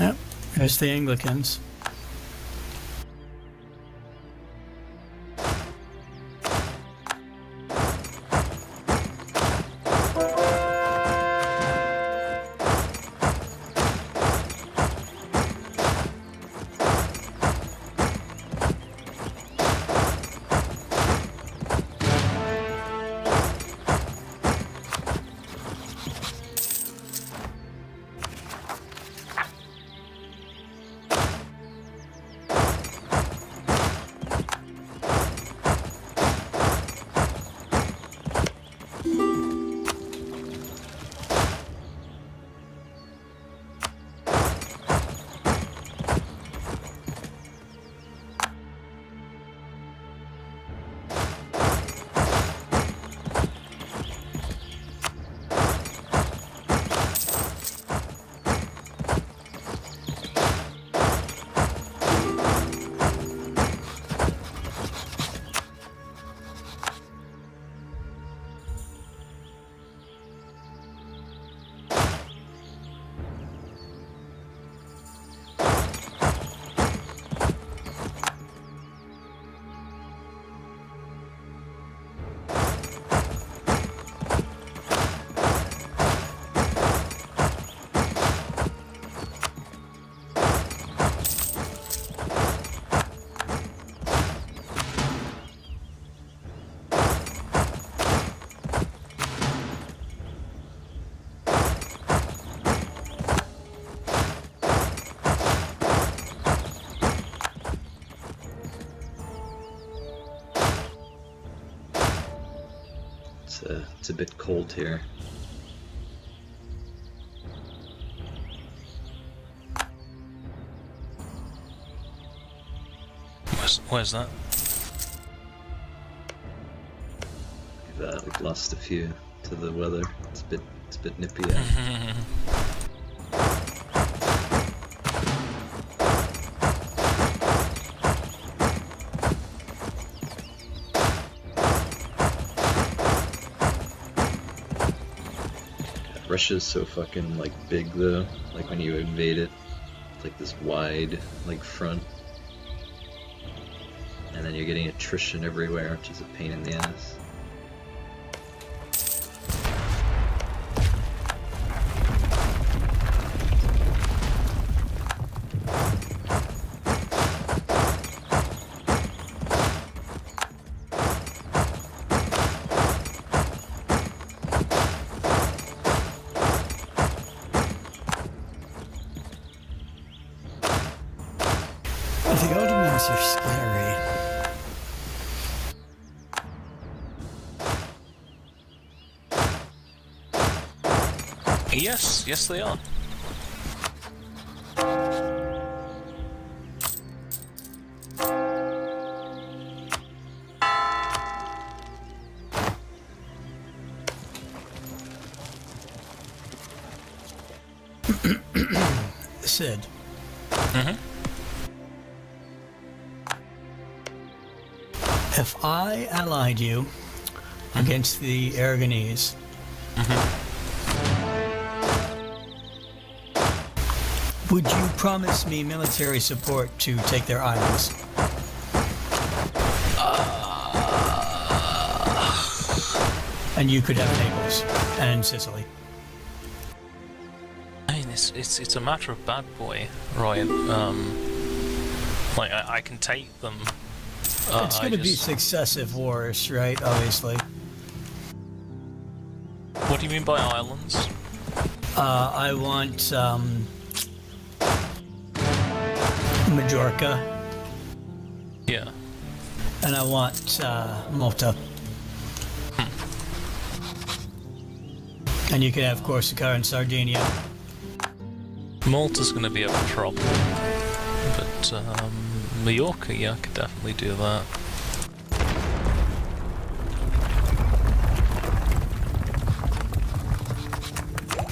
Yep, there's the Anglicans. It's a bit cold here. Where's that? We've lost a few to the weather. It's a bit nippy out. Russia's so fucking like big though. Like when you invade it, it's like this wide like front, and then you're getting attrition everywhere, which is a pain in the ass. The Ottomans are scary. Yes, they are. Sid. Mm-hmm. If I allied you against the Aragonese, would you promise me military support to take their islands? And you could have Naples and Sicily. I mean, it's a matter of bad boy, right? Like I can take them. It's going to be successive wars, right? Obviously. What do you mean by islands? I want Majorca, Yeah. and I want Malta. And you could have Corsica and Sardinia. Malta's going to be a trouble, but Mallorca, yeah, I could definitely do that.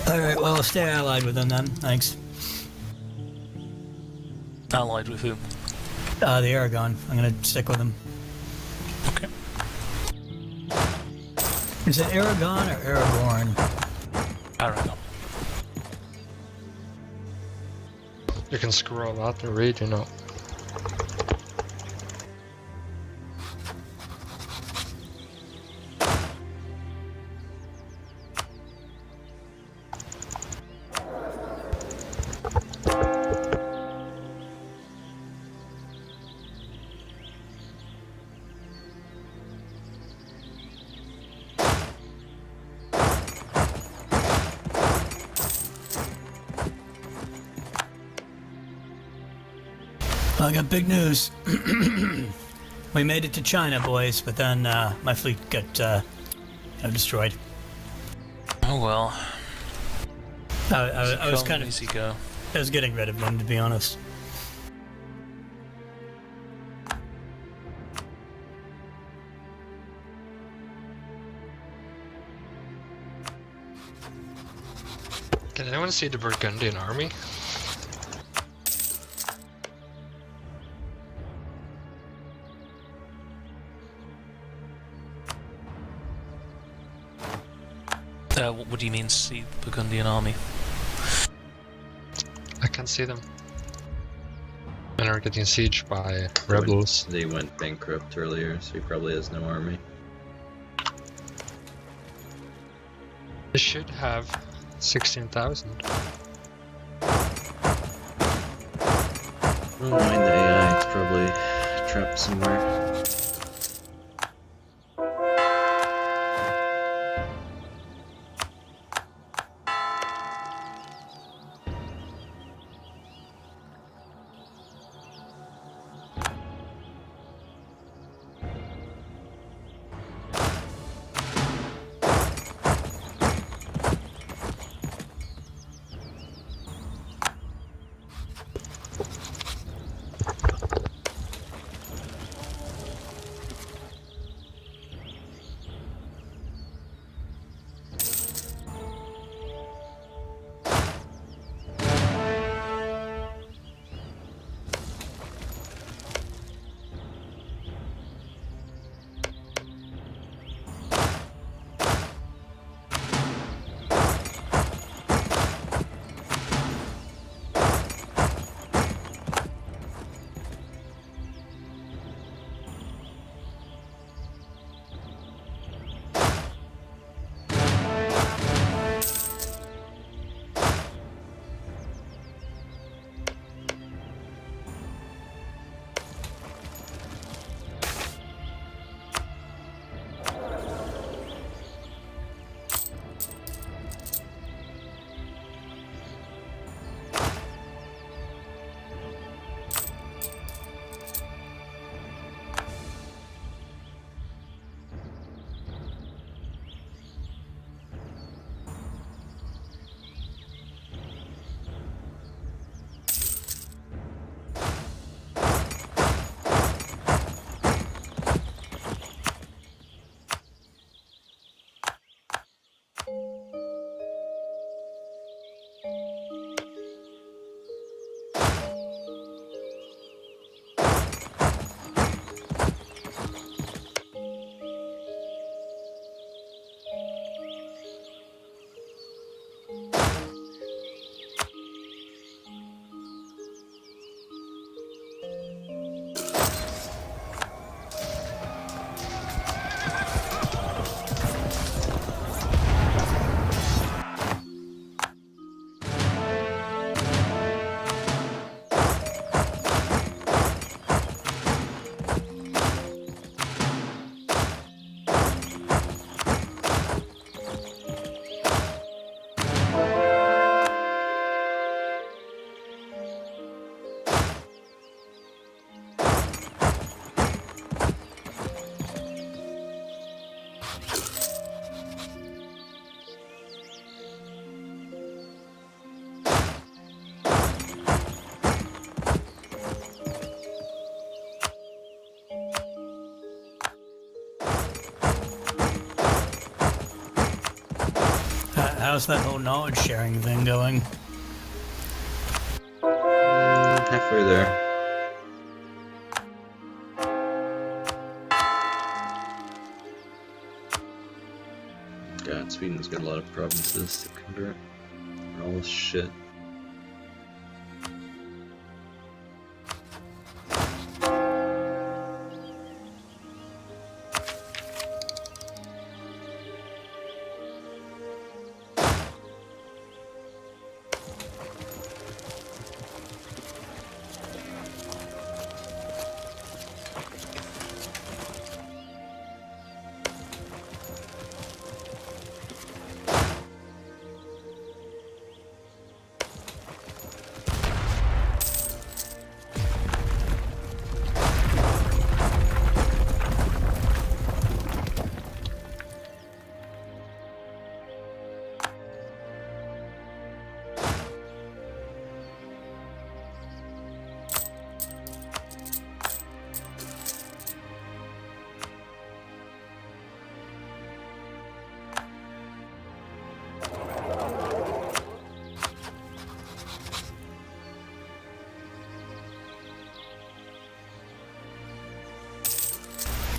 Alright, well, I'll stay allied with them then. Thanks. Allied with whom? The Aragon. I'm gonna stick with them. Okay. Is it Aragon or Aragorn? Aragon. You can scroll out and read, you know. Well, I got big news. We made it to China, boys, but then my fleet got destroyed. Oh well. I was kind of easy go. I was getting rid of them, to be honest. Can anyone see the Burgundian army? What do you mean, see the Burgundian army? I can't see them. And are getting sieged by rebels. They went bankrupt earlier, so he probably has no army. They should have 16,000. Don't mind the AI, it's probably trapped somewhere. How's that whole knowledge sharing thing going? Halfway there. God, Sweden's got a lot of provinces to convert. All this shit.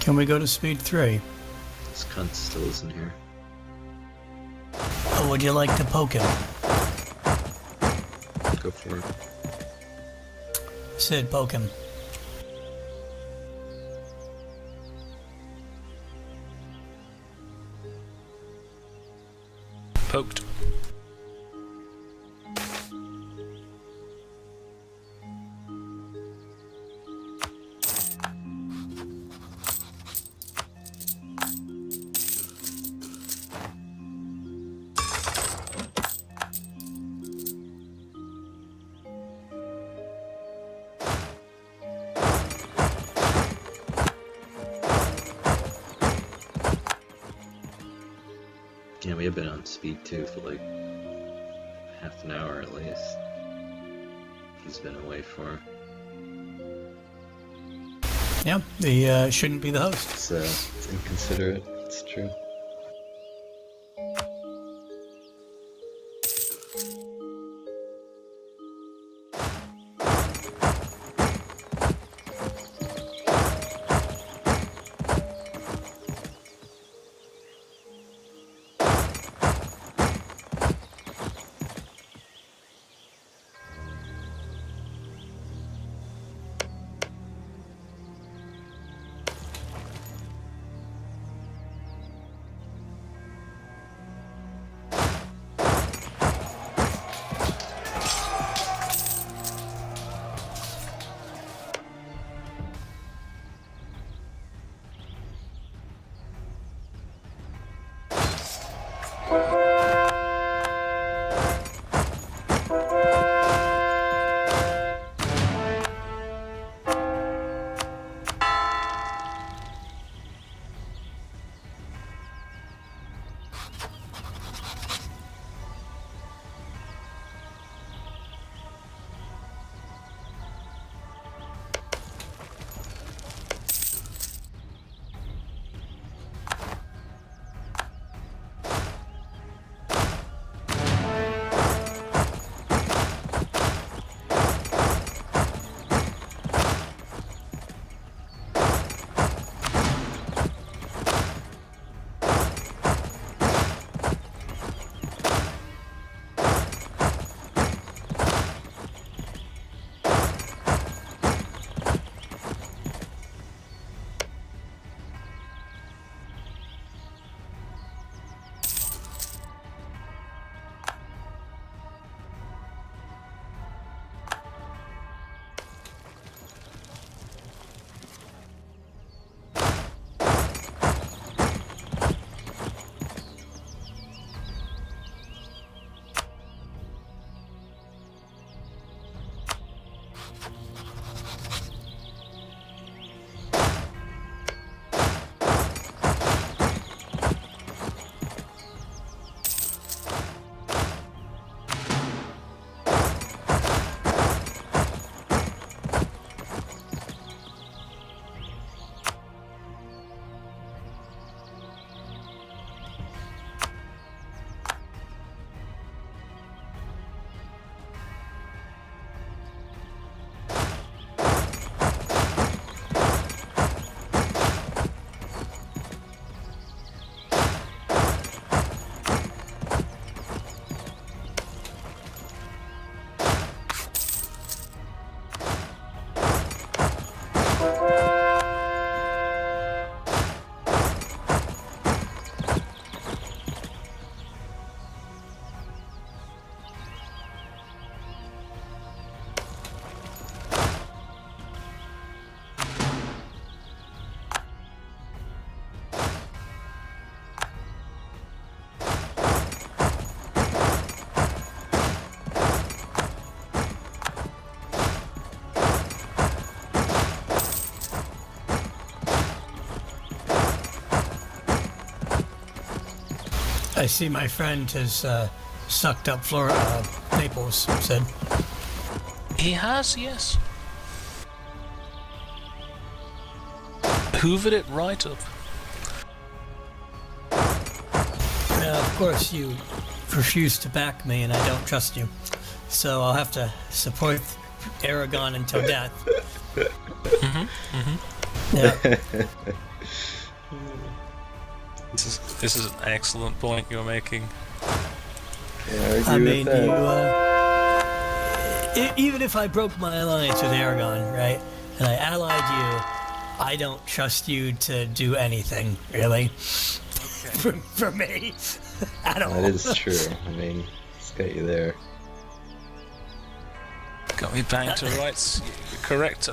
Can we go to speed 3? This cunt still isn't here. Or would you like to poke him? Go for it. Sid, poke him. Poked. Yeah, we have been on speed 2 for like half an hour at least. He's been away for. Yeah, he shouldn't be the host. It's inconsiderate. It's true. I see my friend has sucked up Naples, Sid. He has, yes. Hoovered it right up. Of course, you refuse to back me, and I don't trust you. So I'll have to support Aragon until death. Mm-hmm. Mm-hmm. Yeah. This is an excellent point you're making. Yeah, I mean, with that. even if I broke my alliance with Aragon, right, and I allied you, I don't trust you to do anything, really, for me, at all. That is true. I mean, it's got you there. Got me banged to rights. Correct.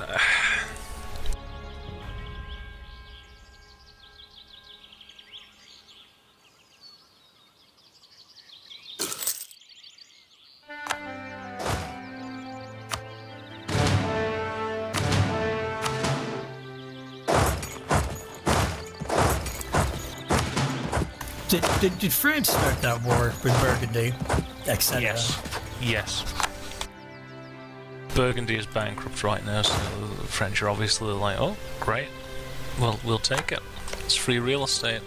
Did France start that war with Burgundy, etc.? Yes. Burgundy is bankrupt right now, so the French are obviously like, oh, great. Well, we'll take it. It's free real estate.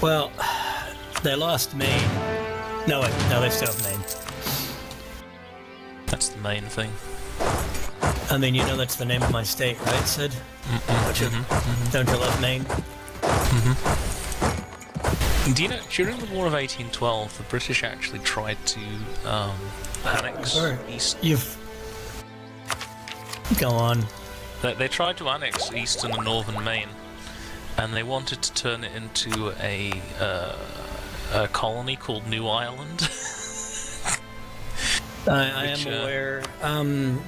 Well, they lost Maine. No, wait, no, they still have Maine. That's the main thing. I mean, you know that's the name of my state, right, Sid? Don't you love Maine? Do you know, during the War of 1812, the British actually tried to annex East... Go on. They tried to annex eastern and northern Maine, and they wanted to turn it into a colony called New Ireland. I am aware,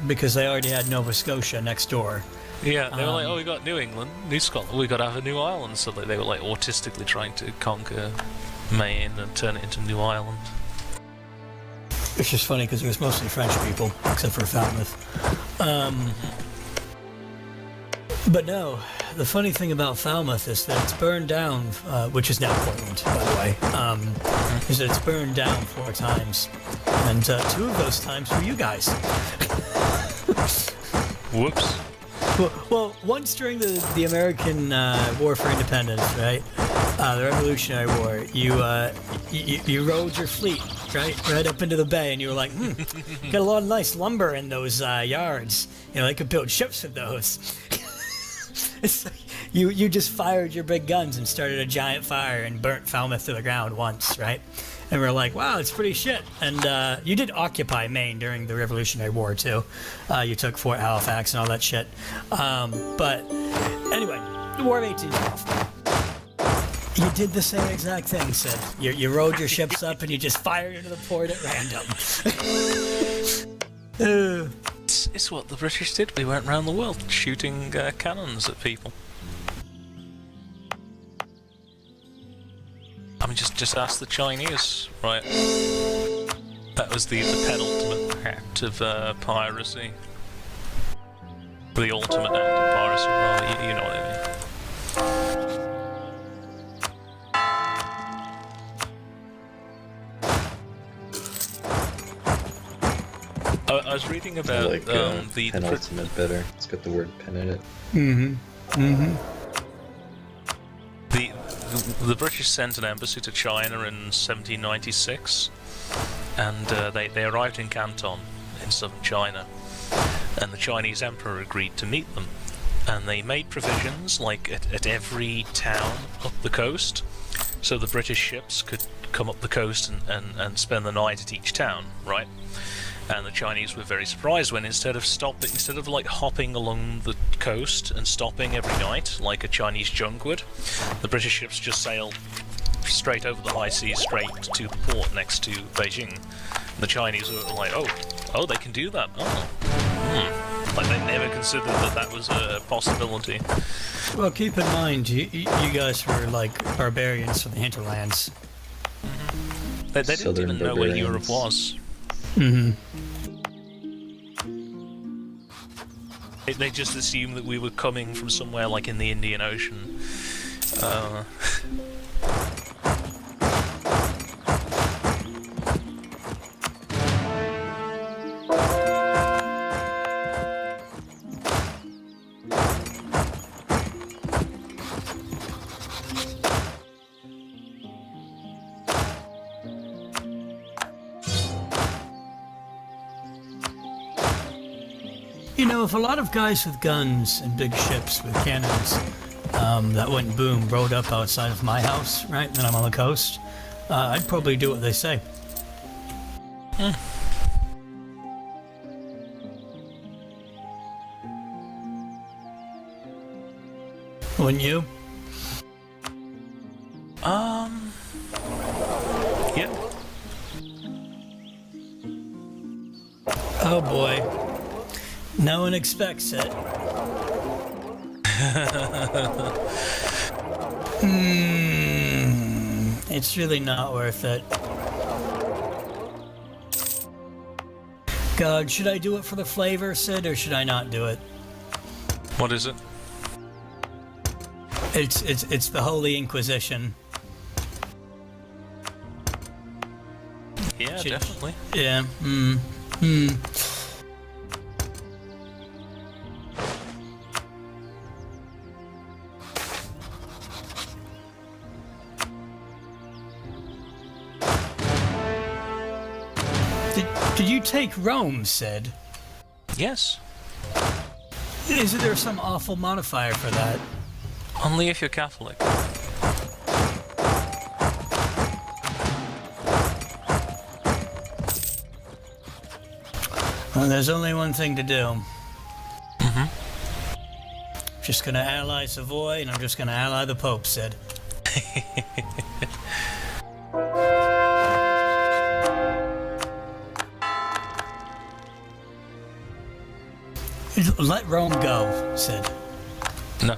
because they already had Nova Scotia next door. Yeah, they were like, oh, we got New England, New Scotland, we got to have a New Ireland. So they were like autistically trying to conquer Maine and turn it into New Ireland. It's just funny because it was mostly French people, except for Falmouth. But no, the funny thing about Falmouth is that it's burned down, which is now Portland, by the way, is that it's burned down 4 times. And 2 of those times were you guys. Whoops. Well, once during the American War for Independence, right? The Revolutionary War, you rowed your fleet right up into the bay, and you were like, got a lot of nice lumber in those yards. You know, they could build ships with those. It's like you just fired your big guns and started a giant fire and burnt Falmouth to the ground once, right? And we're like, wow, it's pretty shit. And you did occupy Maine during the Revolutionary War, too. You took Fort Halifax and all that shit. But anyway, the War of 1812. You did the same exact thing, Sid. You rowed your ships up and you just fired into the port at random. It's what the British did. We went around the world shooting cannons at people. I mean, just ask the Chinese, right? That was the penultimate act of piracy. The ultimate act of piracy, rather, you know what I mean. I was reading about I like the penultimate better. It's got the word pen in it. The British sent an embassy to China in 1796, and they arrived in Canton in southern China, and the Chinese emperor agreed to meet them, and they made provisions like at every town up the coast, so the British ships could come up the coast and spend the night at each town, right? And the Chinese were very surprised when instead of like hopping along the coast and stopping every night like a Chinese junk would, the British ships just sailed straight over the high seas straight to the port next to Beijing. And the Chinese were like, oh, they can do that. Like they never considered that was a possibility. Well, keep in mind, you guys were like barbarians from the hinterlands. They didn't even know where Europe was. They just assumed that we were coming from somewhere like in the Indian Ocean. You know, if a lot of guys with guns and big ships with cannons that went boom rode up outside of my house, right, and I'm on the coast, I'd probably do what they say. Wouldn't you? Yeah. Oh boy. No one expects it. It's really not worth it. God, should I do it for the flavor, Sid, or should I not do it? What is it? It's the Holy Inquisition. Yeah, Should- definitely. Yeah. Did you take Rome, Sid? Yes. Is there some awful modifier for that? Only if you're Catholic. Well, there's only one thing to do. Just gonna ally Savoy, and I'm just gonna ally the Pope, Sid. Let Rome go, Sid. No.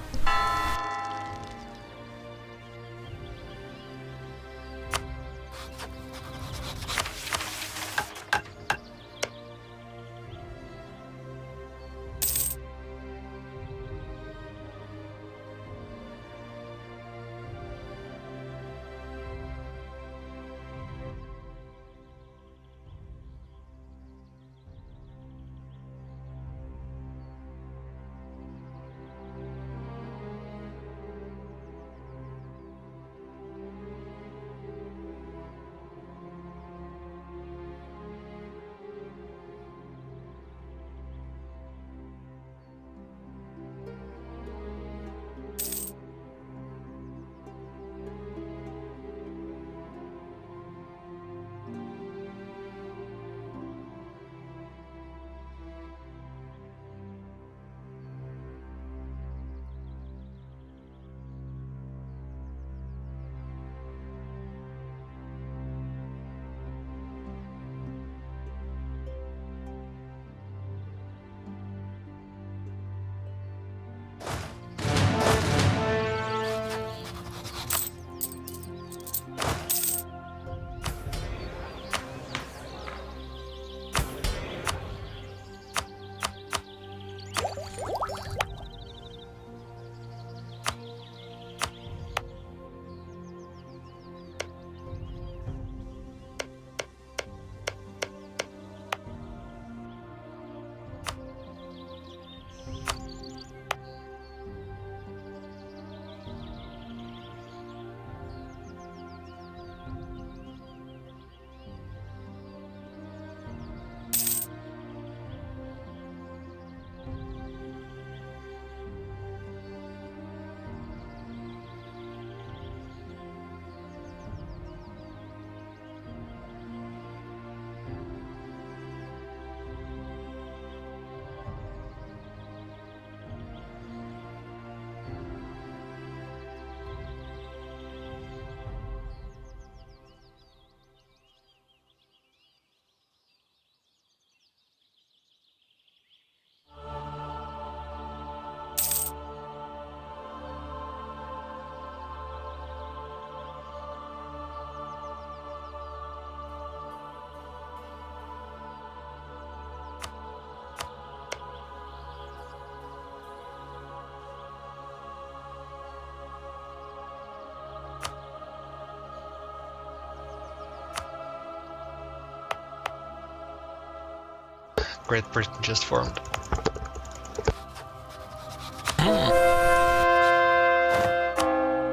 Great Britain just formed.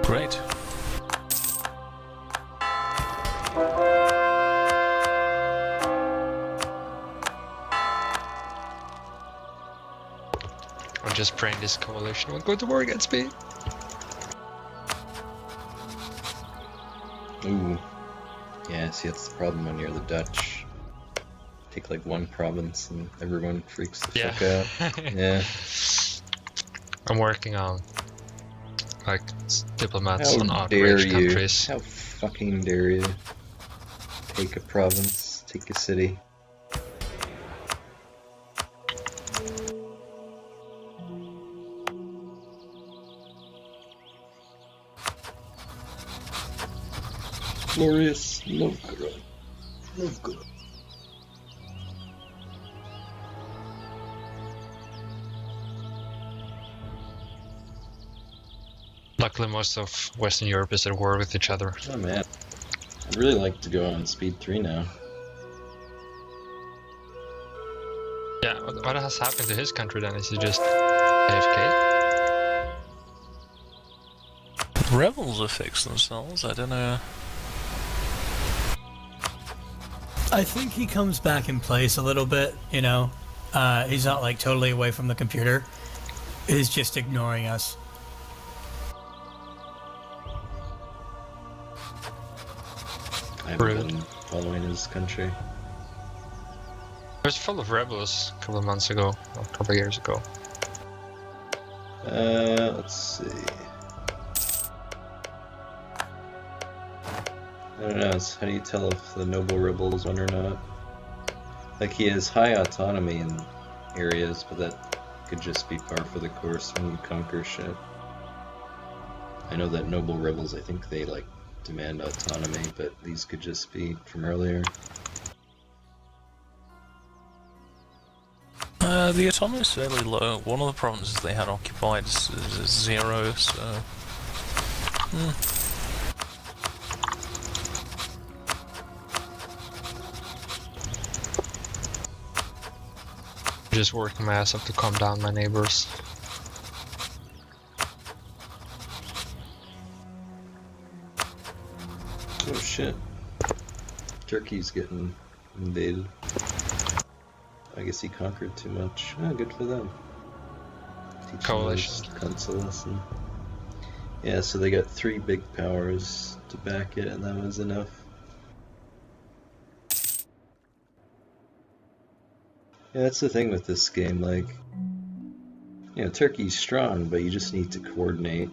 Great. Everyone just praying this coalition won't go to war against me. Ooh. Yeah, see, that's the problem when you're the Dutch. Take like one province and everyone freaks the fuck out. Yeah. I'm working on like diplomats How on dare outraged you? countries. How fucking dare you? Take a province, take a city. Glorious Novgorod. Novgorod. Luckily, most of Western Europe is at war with each other. Oh man. I'd really like to go on speed 3 now. Yeah, what has happened to his country then? Is he just AFK? Rebels have fixed themselves, I don't know. I think he comes back in place a little bit, you know. He's not like totally away from the computer. He's just ignoring us. I haven't Rude. been following his country. It was full of rebels a couple of months ago, or a couple of years ago. Let's see. I don't know, how do you tell if the noble rebel is one or not? Like, he has high autonomy in areas, but that could just be par for the course when you conquer shit. I know that noble rebels, I think they, like, demand autonomy, but these could just be from earlier. The autonomy is fairly low. One of the provinces they had occupied is 0, so... Just working my ass off to calm down my neighbors. Oh shit. Turkey's getting invaded. I guess he conquered too much. Oh, good for them. Teach Coalition. cunts a lesson. Yeah, so they got 3 big powers to back it, and that was enough. Yeah, that's the thing with this game, like, you know, Turkey's strong, but you just need to coordinate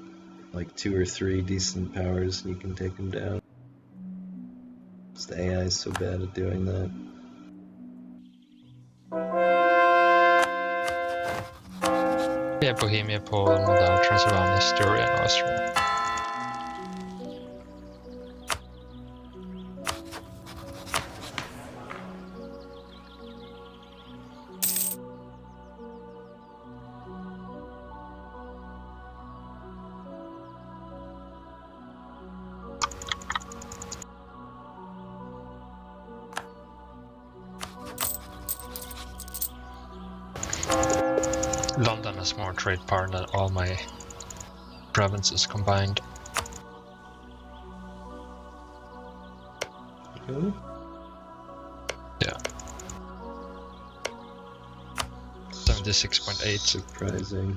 like 2 or 3 decent powers and you can take them down. Because the AI is so bad at doing that. Yeah, Bohemia, Poland, Moldavia, Transylvania, Styria, and Austria. London has more trade power than all my provinces combined. Really? Yeah. 76.8. Surprising.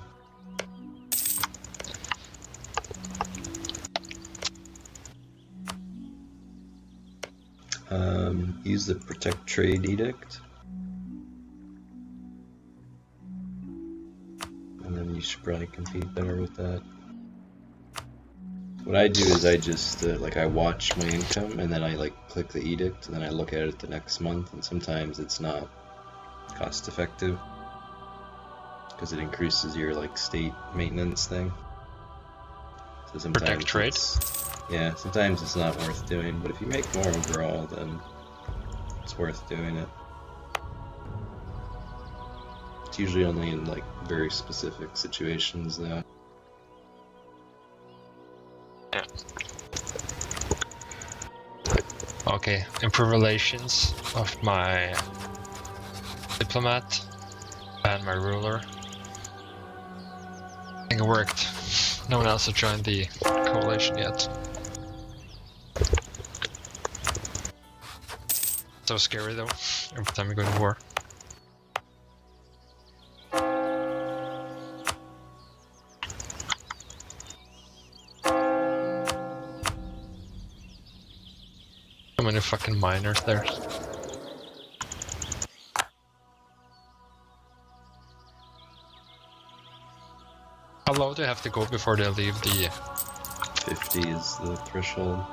Use the Protect Trade Edict. And then you should probably compete better with that. What I do is I just, like, I watch my income and then I, like, click the edict and then I look at it the next month, and sometimes it's not cost effective because it increases your, like, state maintenance thing. So sometimes Protect trade? Yeah, sometimes it's not worth doing, but if you make more overall, then it's worth doing it. It's usually only in, like, very specific situations, though. Yeah. Okay, improve relations of my diplomat and my ruler. I think it worked. No one else has joined the coalition yet. So scary though, every time we go to war. fucking miners there. How low do you have to go before they leave the... 50 is the threshold.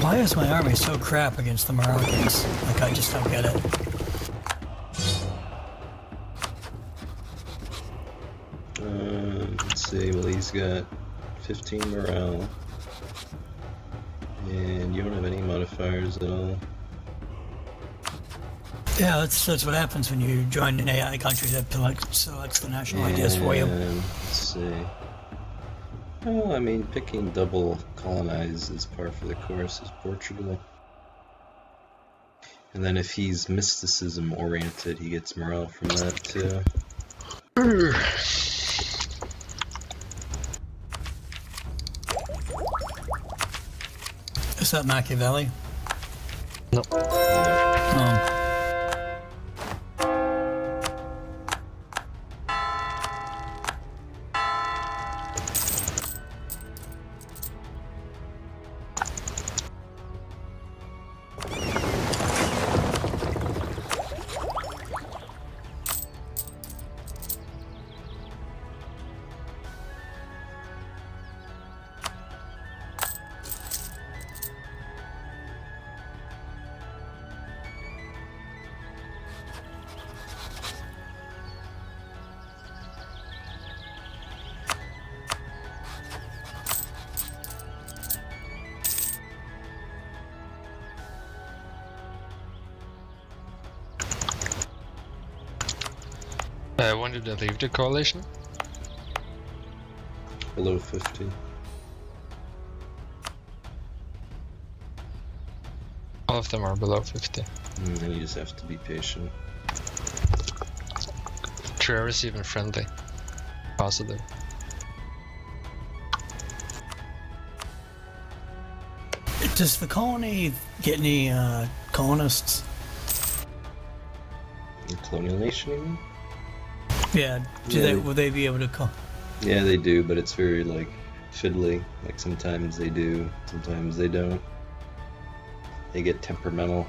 Why is my army so crap against the Moroccans? Like, I just don't get it. Let's see, well he's got 15 morale. And you don't have any modifiers at all. Yeah, that's what happens when you join an AI country that selects the national ideas for you. And let's see. Well, I mean, picking double colonize is par for the course is Portugal. And then if he's mysticism oriented, he gets morale from that too. Is that Machiavelli? No. Oh. When did they leave the coalition? below 50. All of them are below 50. And then you just have to be patient. Trier is even friendly. Positive. Does the colony get any colonists? Colonial nation, you mean? Yeah. Will they be able to call? Yeah, they do, but it's very, like, fiddly. Like, sometimes they do, sometimes they don't. They get temperamental.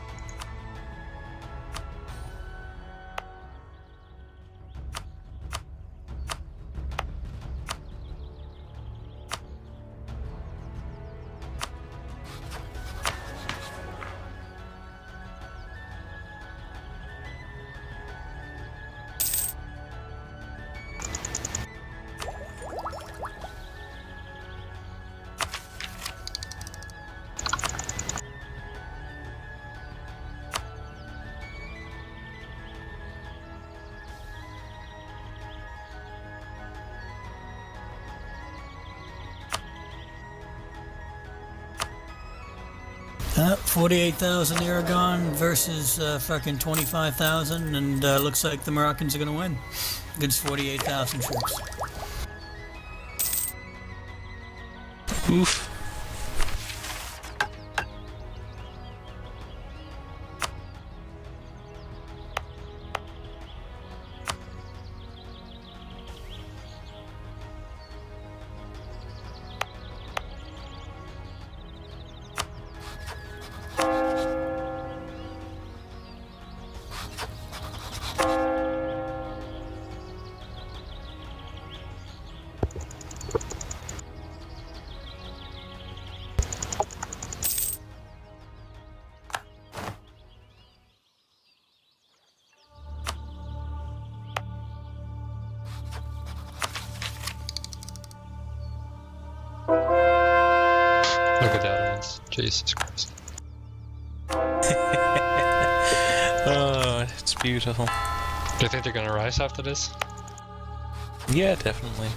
$48,000 Aragon versus fucking 25,000, and looks like the Moroccans are gonna win against 48,000 troops. Oof. Look at the Ottomans. Jesus Christ. Oh, it's beautiful. Do you think they're gonna rise after this? Yeah, definitely.